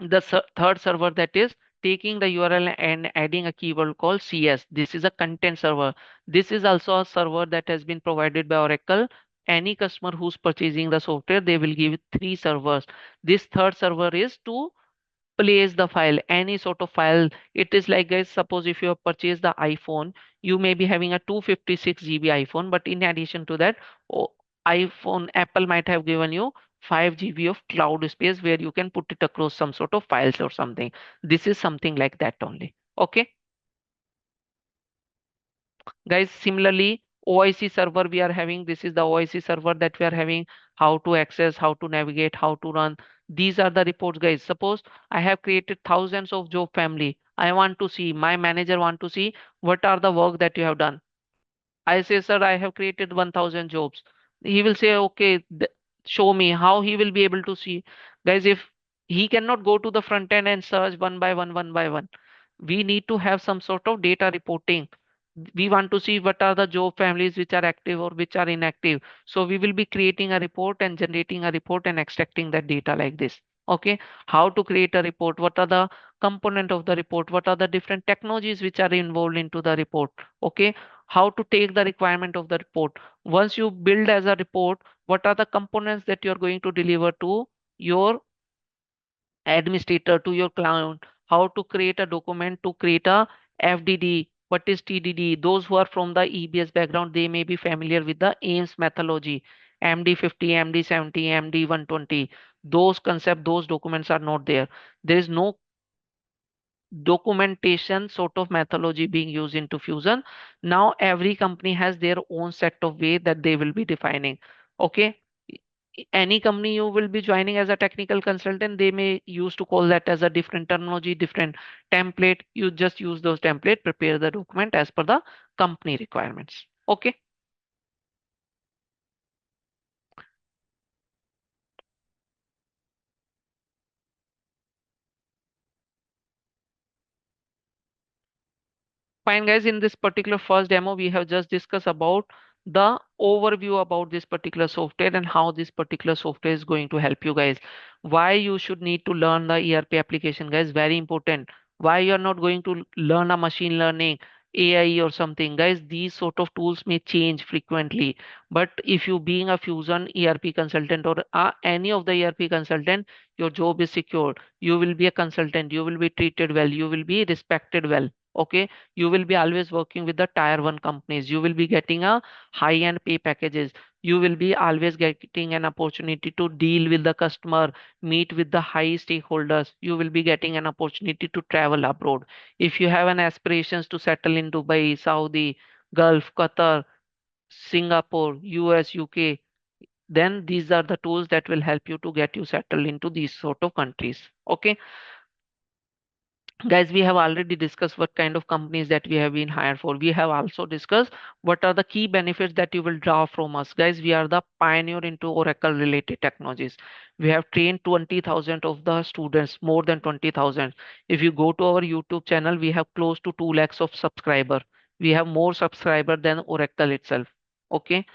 The third server that is taking the URL and adding a keyword called CS. This is a content server. This is also a server that has been provided by Oracle. Any customer who's purchasing the software, they will give three servers. This third server is to place the file, any sort of file. It is like, guys, suppose if you have purchased the iPhone, you may be having a 256 GB iPhone, but in addition to that, iPhone, Apple might have given you 5 GB of cloud space where you can put it across some sort of files or something. This is something like that only. Okay. Guys, similarly, OIC server we are having. This is the OIC server that we are having. How to access, how to navigate, how to run. These are the reports, guys. Suppose I have created thousands of job family. I want to see, my manager want to see what are the work that you have done. I say, sir, I have created 1000 jobs. He will say, okay, show me how he will be able to see. Guys, if he cannot go to the front end and search one by one, one by one, we need to have some sort of data reporting. We want to see what are the job families which are active or which are inactive. So we will be creating a report and generating a report and extracting that data like this. Okay. How to create a report? What are the component of the report? What are the different technologies which are involved into the report? Okay. How to take the requirement of the report? Once you build as a report, what are the components that you're going to deliver to your administrator, to your client? How to create a document to create a FDD? What is TDD? Those who are from the EBS background, they may be familiar with the AIMS methodology, MD50, MD70, MD120. Those concepts, those documents are not there. There is no documentation sort of methodology being used into Fusion. Now every company has their own set of way that they will be defining. Okay. any company you will be joining as a technical consultant, they may use to call that as a different terminology, different template. You just use those template, prepare the document as per the company requirements. Okay. Fine, guys. In this particular first demo, we have just discussed about the overview about this particular software and how this particular software is going to help you guys. Why you should need to learn the ERP application, guys. Very important. Why you are not going to learn a machine learning, AI or something, guys. These sort of tools may change frequently. But if you being a Fusion ERP consultant or any of the ERP consultant, your job is secured. You will be a consultant. You will be treated well. You will be respected well. Okay, you will be always working with the tier 1 companies. You will be getting a high end pay packages. You will be always getting an opportunity to deal with the customer, meet with the high stakeholders. You will be getting an opportunity to travel abroad. If you have an aspirations to settle in Dubai, Saudi, Gulf, Qatar, Singapore, US, UK, then these are the tools that will help you to get you settled into these sort of countries. Okay, guys, we have already discussed what kind of companies that we have been hired for. We have also discussed what are the key benefits that you will draw from us. Guys, we are the pioneer into Oracle related technologies. We have trained 20,000 of the students, more than 20,000. If you go to our YouTube channel, we have close to 2 lakhs of subscriber. We have more subscriber than Oracle itself. Okay,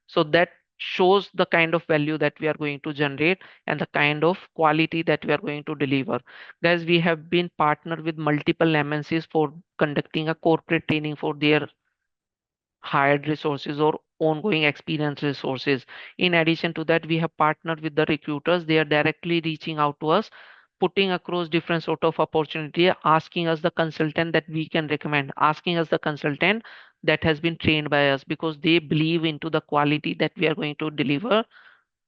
so that shows the kind of value that we are going to generate and the kind of quality that we are going to deliver. Guys, we have been partnered with multiple MNCs for conducting a corporate training for their hired resources or ongoing experience resources. In addition to that, we have partnered with the recruiters. They are directly reaching out to us, putting across different sort of opportunity, asking us the consultant that we can recommend, asking us the consultant that has been trained by us, because they believe into the quality that we are going to deliver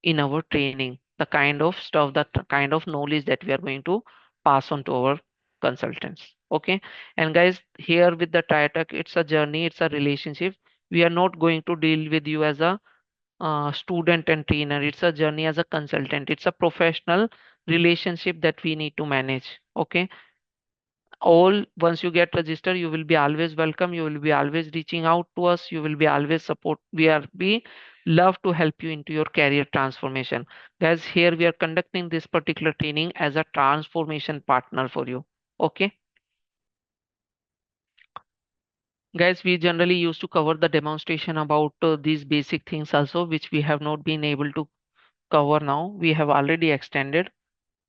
in our training, the kind of stuff, the kind of knowledge that we are going to pass on to our consultants. Okay. And guys, here with the Triotech, it's a journey, it's a relationship. We are not going to deal with you as a student and trainer. It's a journey as a consultant. It's a professional relationship that we need to manage. Okay, all once you get registered, you will be always welcome. You will be always reaching out to us. You will be always support. We are be love to help you into your career transformation. Guys, here we are conducting this particular training as a transformation partner for you. Okay, guys, we generally used to cover the demonstration about these basic things also, which we have not been able to cover now. We have already extended.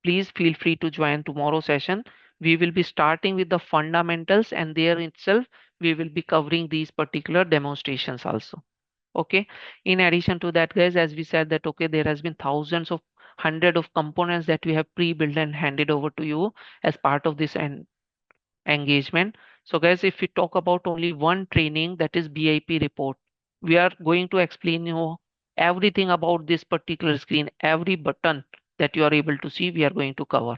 Please feel free to join tomorrow session. We will be starting with the fundamentals, and there itself we will be covering these particular demonstrations also. Okay. In addition to that, guys, as we said that okay, there has been thousands of hundred of components that we have pre-built and handed over to you as part of this engagement. So guys, if we talk about only one training, that is BIP report, we are going to explain you everything about this particular screen, every button that you are able to see, we are going to cover.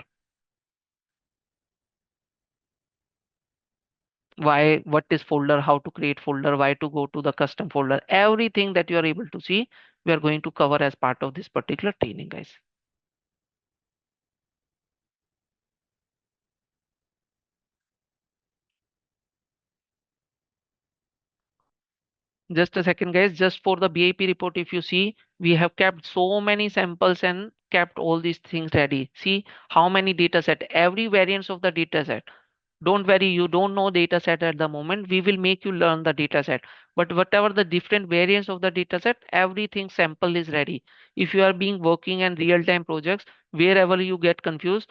Why, what is folder, how to create folder, why to go to the custom folder, everything that you are able to see, we are going to cover as part of this particular training, guys. Just a second, guys. Just for the BIP report, if you see, we have kept so many samples and kept all these things ready. See how many data set, every variance of the data set. Don't worry, you don't know data set at the moment. We will make you learn the data set. But whatever the different variants of the data set, everything sample is ready. If you are being working in real-time projects, wherever you get confused,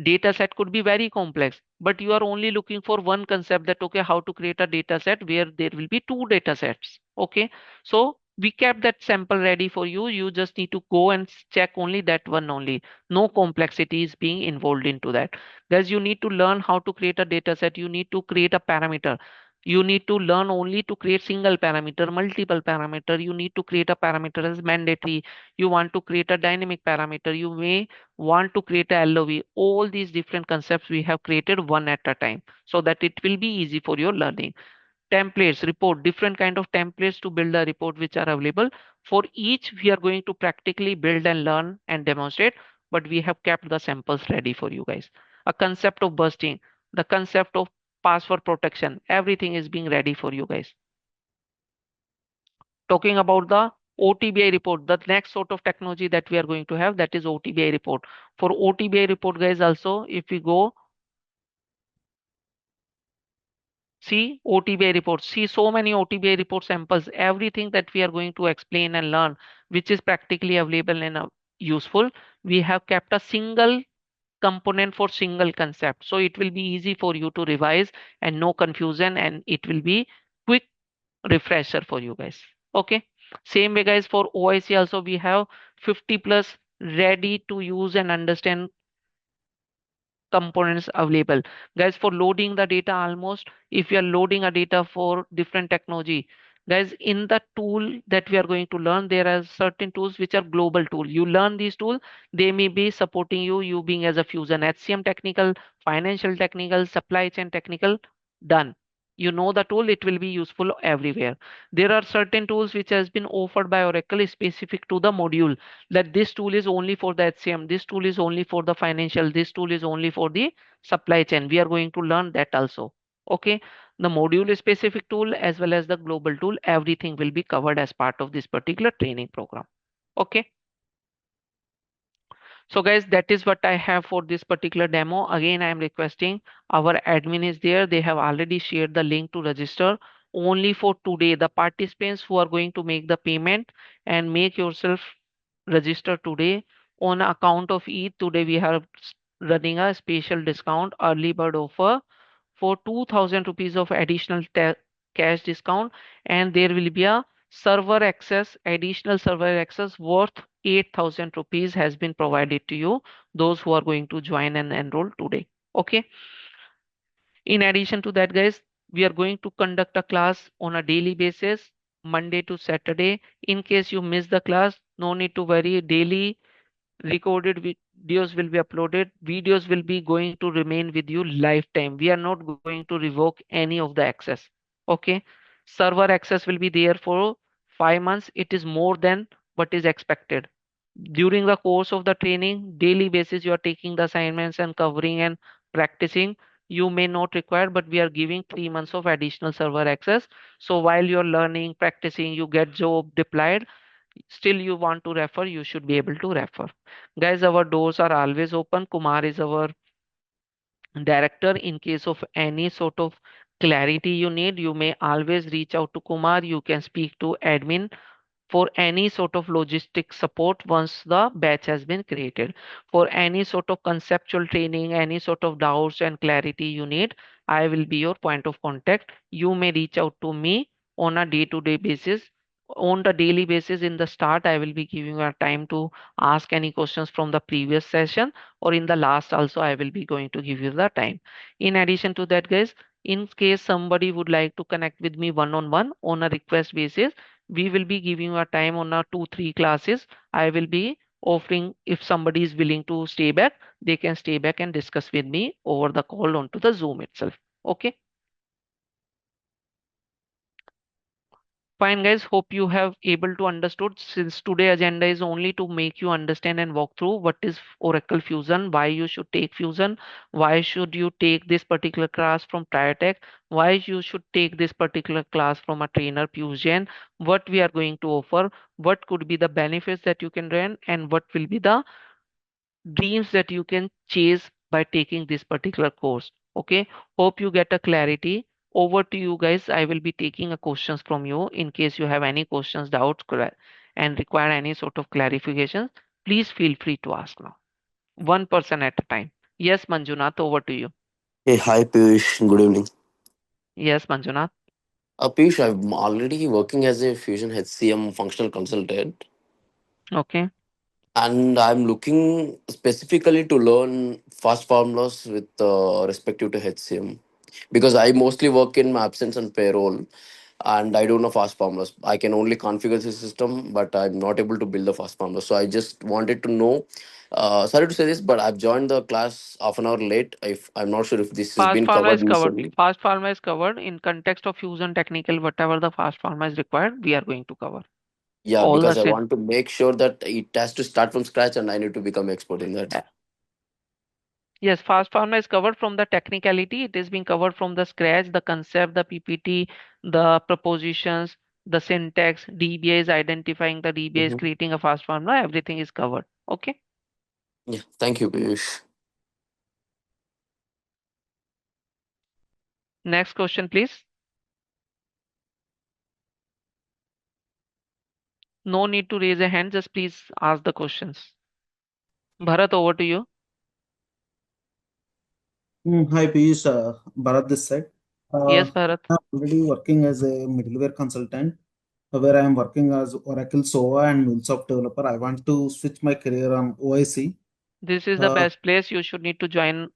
data set could be very complex, but you are only looking for one concept, that okay, how to create a data set where there will be two data sets. Okay, so we kept that sample ready for you. You just need to go and check only that one only. No complexity is being involved into that. Guys, you need to learn how to create a data set. You need to create a parameter. You need to learn only to create single parameter, multiple parameter. You need to create a parameter as mandatory. You want to create a dynamic parameter, you may want to create a LOV. All these different concepts we have created one at a time, so that it will be easy for your learning. Templates, report, different kind of templates to build a report which are available For each, we are going to practically build and learn and demonstrate, but we have kept the samples ready for you guys. A concept of bursting, the concept of password protection, everything is being ready for you guys. Talking about the OTBI report, the next sort of technology that we are going to have, that is OTBI report. For OTBI report, guys, also, if we go see OTBI reports, see so many OTBI report samples, everything that we are going to explain and learn, which is practically available and useful. We have kept a single component for single concept. So it will be easy for you to revise and no confusion, and it will be quick refresher for you guys. Okay. Same way, guys, for OIC also we have 50 plus ready to use and understand components available. Guys, for loading the data, almost if you are loading a data for different technology, guys, in the tool that we are going to learn, there are certain tools which are global tool. You learn these tools, they may be supporting you being as a fusion HCM technical, financial technical, supply chain technical, done. You know the tool, it will be useful everywhere. There are certain tools which has been offered by Oracle specific to the module, that this tool is only for the HCM, this tool is only for the financial, this tool is only for the supply chain. We are going to learn that also. Okay. The module specific tool as well as the global tool, everything will be covered as part of this particular training program. Okay. So guys, that is what I have for this particular demo. Again, I am requesting our admin is there. They have already shared the link to register only for today. The participants who are going to make the payment and make yourself register today on account of Eid. Today we are running a special discount early bird offer for 2000 rupees of additional cash discount, and there will be a server access, additional server access worth 8000 rupees has been provided to you, those who are going to join and enroll today. Okay. In addition to that, guys, we are going to conduct a class on a daily basis, Monday to Saturday. In case you miss the class, no need to worry. Daily recorded videos will be uploaded. Videos will be going to remain with you lifetime. We are not going to revoke any of the access. Okay. Server access will be there for 5 months. It is more than what is expected. During the course of the training, daily basis, you are taking the assignments and covering and practicing. You may not require, but we are giving 3 months of additional server access. So while you're learning, practicing, you get job deployed, still you want to refer, you should be able to refer. Guys, our doors are always open. Kumar is our director. In case of any sort of clarity you need, you may always reach out to Kumar. You can speak to admin for any sort of logistic support once the batch has been created. For any sort of conceptual training, any sort of doubts and clarity you need, I will be your point of contact. You may reach out to me on a day-to-day basis. On the daily basis, in the start, I will be giving you a time to ask any questions from the previous session, or in the last also, I will be going to give you the time. In addition to that, guys, in case somebody would like to connect with me one-on-one on a request basis, we will be giving you a time on our 2 3 classes. I will be offering, if somebody is willing to stay back, they can stay back and discuss with me over the call onto the Zoom itself. Okay. Fine, guys. Hope you have able to understood, since today agenda is only to make you understand and walk through what is Oracle Fusion, why you should take Fusion, why should you take this particular class from Triotech, why you should take this particular class from a trainer Fusion, what we are going to offer, what could be the benefits that you can learn, and what will be the dreams that you can chase by taking this particular course. Okay. Hope you get a clarity. Over to you guys. I will be taking a questions from you. In case you have any questions, doubts, and require any sort of clarifications, please feel free to ask now. One person at a time. Yes, Manjunath, over to you. Hey, hi Piyush. Good evening. Yes, Manjunath. Piyush, I'm already working as a Fusion HCM functional consultant, Okay. and I'm looking specifically to learn fast formulas with respective to HCM because I mostly work in my absence and payroll, and I don't know fast formulas. I can only configure the system, but I'm not able to build the fast formulas. So I just wanted to know. Sorry to say this, but I've joined the class half an hour late. If I'm not sure if this has Fast been pharma covered is covered. initially. Fast pharma is covered in context of fusion technical, whatever the fast pharma is required, we are going to cover. Yeah, All the because I same. want to make sure that it has to start from scratch and I need to become expert in that. Yes, fast pharma is covered from the technicality. It is being covered from the scratch, the concept, the PPT, the propositions, the syntax. DBA is identifying the DBA is Mhm. creating a fast formula. Everything is covered. Okay. Yeah, thank you, Piyush. Next question, please. No need to raise a hand. Just please ask the questions. Bharat, over to you. Hi, Piyush. Bharat this side. Yes, Bharat. I'm already working as a middleware consultant, where I am working as Oracle SOA and MuleSoft developer. I want to switch my career on OIC. This is the Uh, best place you should need to join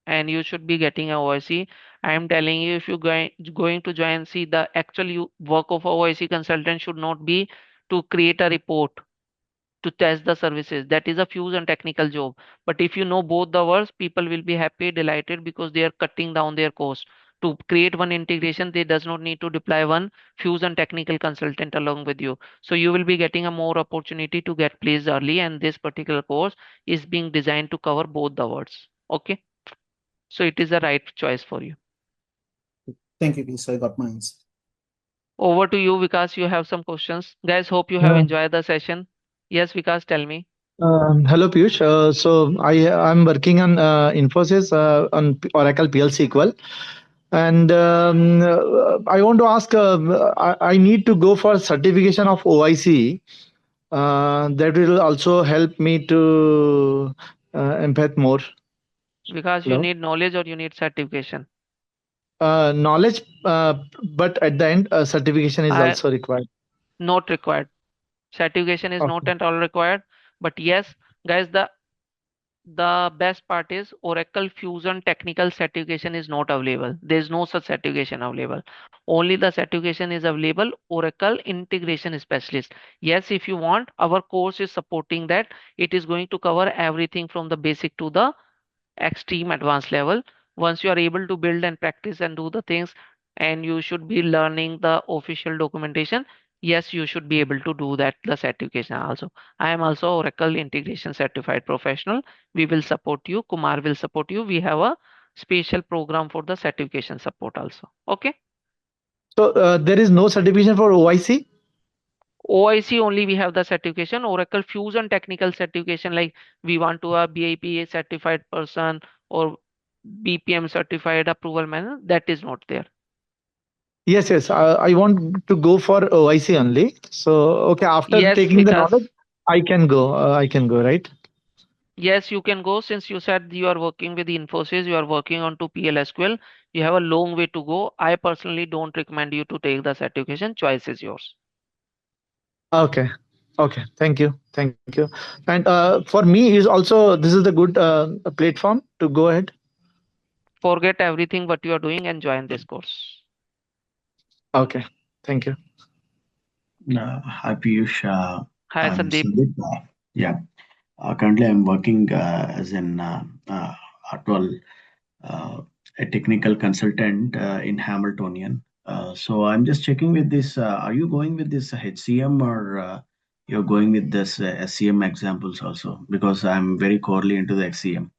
and you should be getting a OIC. I am telling you, if you going to join, see the actual work of a OIC consultant should not be to create a report to test the services. That is a fusion technical job. But if you know both the words, people will be happy, delighted because they are cutting down their cost. To create one integration, they does not need to deploy one fusion technical consultant along with you. So you will be getting a more opportunity to get placed early, and this particular course is being designed to cover both the words. Okay, so it is the right choice for you. Thank you, Piyush. I got my answer. Over to you, Vikas. You have some questions, guys. Hope you have Uh, enjoyed the session. Yes, Vikas, tell me. Hello, Piyush. I'm working on Infosys on Oracle PL SQL, and I want to ask. I need to go for certification of OIC. That will also help me to empath more. Vikas, you Hello. need knowledge or you need certification? Knowledge, but at the end, certification is I also required. Not required. Certification is not Okay. at all required. But yes, guys, the best part is Oracle Fusion technical certification is not available. There is no such certification available. Only the certification is available Oracle integration specialist. Yes, if you want, our course is supporting that. It is going to cover everything from the basic to the extreme advanced level. Once you are able to build and practice and do the things, and you should be learning the official documentation, yes, you should be able to do that, the certification also. I am also Oracle integration certified professional. We will support you, Kumar will support you. We have a special program for the certification support also. Okay. So there is no certification for OIC. OIC only we have the certification, Oracle Fusion technical certification, like we want to a BIP certified person or BPM certified approval manner, that is not there. Yes, yes. I want to go for OIC only. So, okay, after Yes, taking the Vikas. knowledge, I can go. I can go, right? Yes, you can go since you said you are working with Infosys, you are working on to PLSQL. You have a long way to go. I personally don't recommend you to take the certification. Choice is yours. Okay. Okay. Thank you. Thank you. And for me, is also this is the good platform to go ahead. Forget everything what you are doing and join this course. Okay. Thank you. Hi Piyush, Hi, I'm Sandeep. Sandeep. Yeah, currently I'm working as an actual a technical consultant in Hamiltonian. So I'm just checking with this. Are you going with this HCM or you're going with this SCM examples also? Because I'm very corely into the HCM,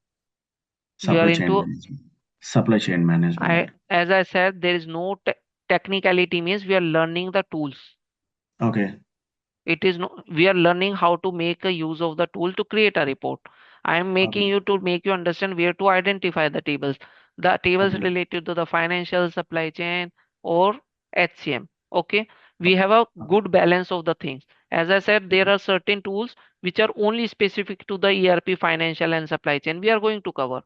We are supply chain into, management. Supply chain management. as I said, there is no technicality means we are learning the tools. Okay. It is no, we are learning how to make a use of the tool to create a report. I am making Okay. you to make you understand where to identify the tables Okay. related to the financial supply chain or HCM. Okay, we have a Okay. good balance of the things. As I said, there are certain tools which are only specific to the ERP financial and supply chain. We are going to cover.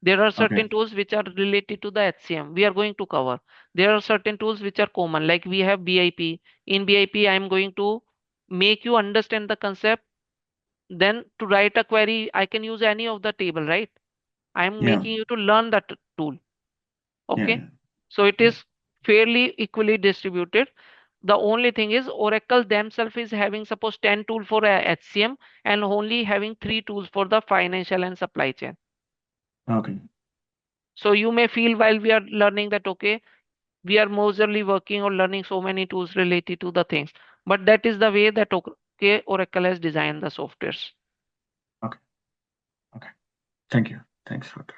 There are Okay. certain tools which are related to the HCM. We are going to cover. There are certain tools which are common, like we have BIP. In BIP, I am going to make you understand the concept. Then to write a query, I can use any of the table, right? I am Yeah. making you to learn that tool. Yeah. Okay. So it Yeah. is fairly equally distributed. The only thing is Oracle themselves is having suppose 10 tool for HCM and only having 3 tools for the financial and supply chain. Okay. So you may feel while we are learning that okay, we are mostly working or learning so many tools related to the things. But that is the way that Oracle has designed the softwares. Okay. Okay. Thank you. Thanks for that.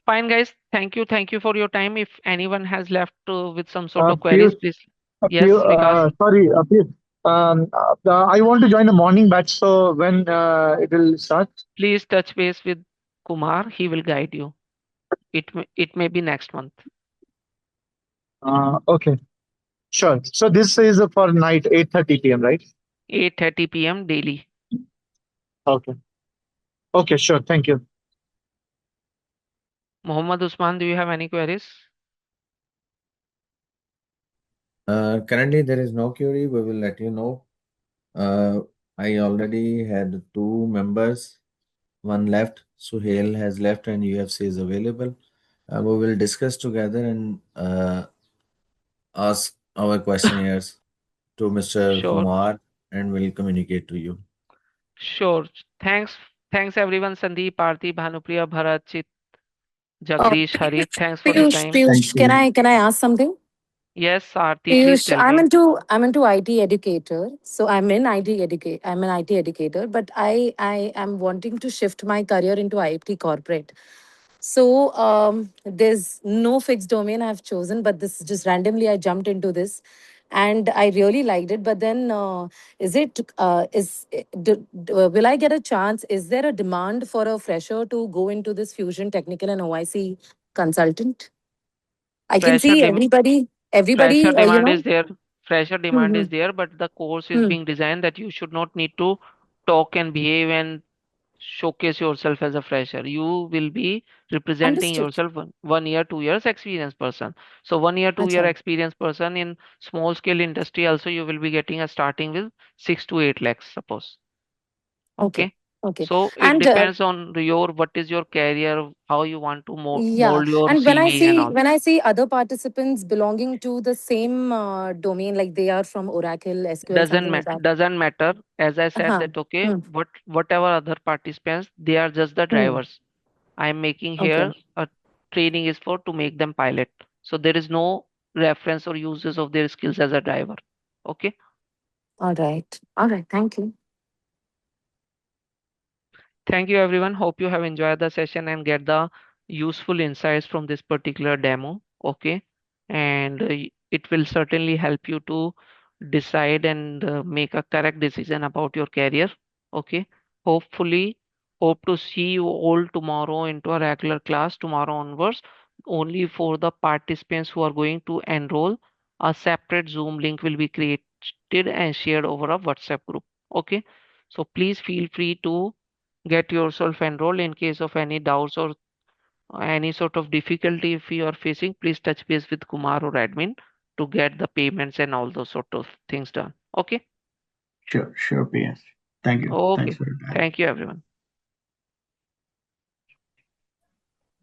Fine, guys. Thank you for your time. If anyone has left with some sort of Piyush, queries, please. Yes, Vikas. sorry, Piyush. I want to join the morning batch. So when it will start? Please touch base with Kumar. He will guide you. It may be next month. Okay, sure. So this is for night 8:30 p.m. right? 8:30 p.m. daily. Okay. Okay, sure. Thank you. Mohammed Usman, do you have any queries? Currently, there is no query. We will let you know. I already had two members. One left. Suhail has left, and UFC is available. We will discuss together and ask our questionnaires to Mr. Sure. Kumar, and will communicate to you. Sure. Thanks. Thanks everyone. Sandeep, Aarti, Bhanupriya, Bharat, Chit, Uh, Jagdish, Harit. Thanks for your Piyush, time. Thank Piyush, you. can I ask something? Yes, Aarti, please Piyush, tell me. I'm into IT educator. So I'm an IT educator, but I am wanting to shift my career into IT corporate. So there's no fixed domain I've chosen, but this just randomly I jumped into this, and I really liked it. But then, will I get a chance? Is there a demand for a fresher to go into this Fusion Technical and OIC consultant? I can Fresher see dem Fresher everybody, demand is there. Fresher demand hmm is there, but the course is hmm, being designed that you should not need to talk and behave and showcase yourself as a fresher. You will be representing understood. yourself 1 year, 2 years experienced person. So 1 year, 2 year Acha. experienced person in small scale industry also you will be getting a starting with 6 to 8 lakhs, suppose. Okay. Okay. Okay. So it And depends on what is your career, how you want to yeah, mold your and CV and all. when I see other participants belonging to the same domain, like they are from Oracle, SQL, something like that. Doesn't matter. As I said Uh-huh. that okay, Hmm. whatever other participants, they are just the Hmm. drivers. I am making Okay. here a training is for to make them pilot. So there is no reference or uses of their skills as a driver. Okay. All right. All right. Thank you. Thank you everyone. Hope you have enjoyed the session and get the useful insights from this particular demo. Okay. And it will certainly help you to decide and make a correct decision about your career. Okay. Hopefully, hope to see you all tomorrow into a regular class tomorrow onwards. Only for the participants who are going to enroll, a separate Zoom link will be created and shared over a WhatsApp group. Okay. So please feel free to get yourself enrolled. In case of any doubts or any sort of difficulty if you are facing, please touch base with Kumar or admin to get the payments and all those sort of things done. Okay. Sure, sure, PS. Thank you. Thanks Okay. for your time. Thank you everyone.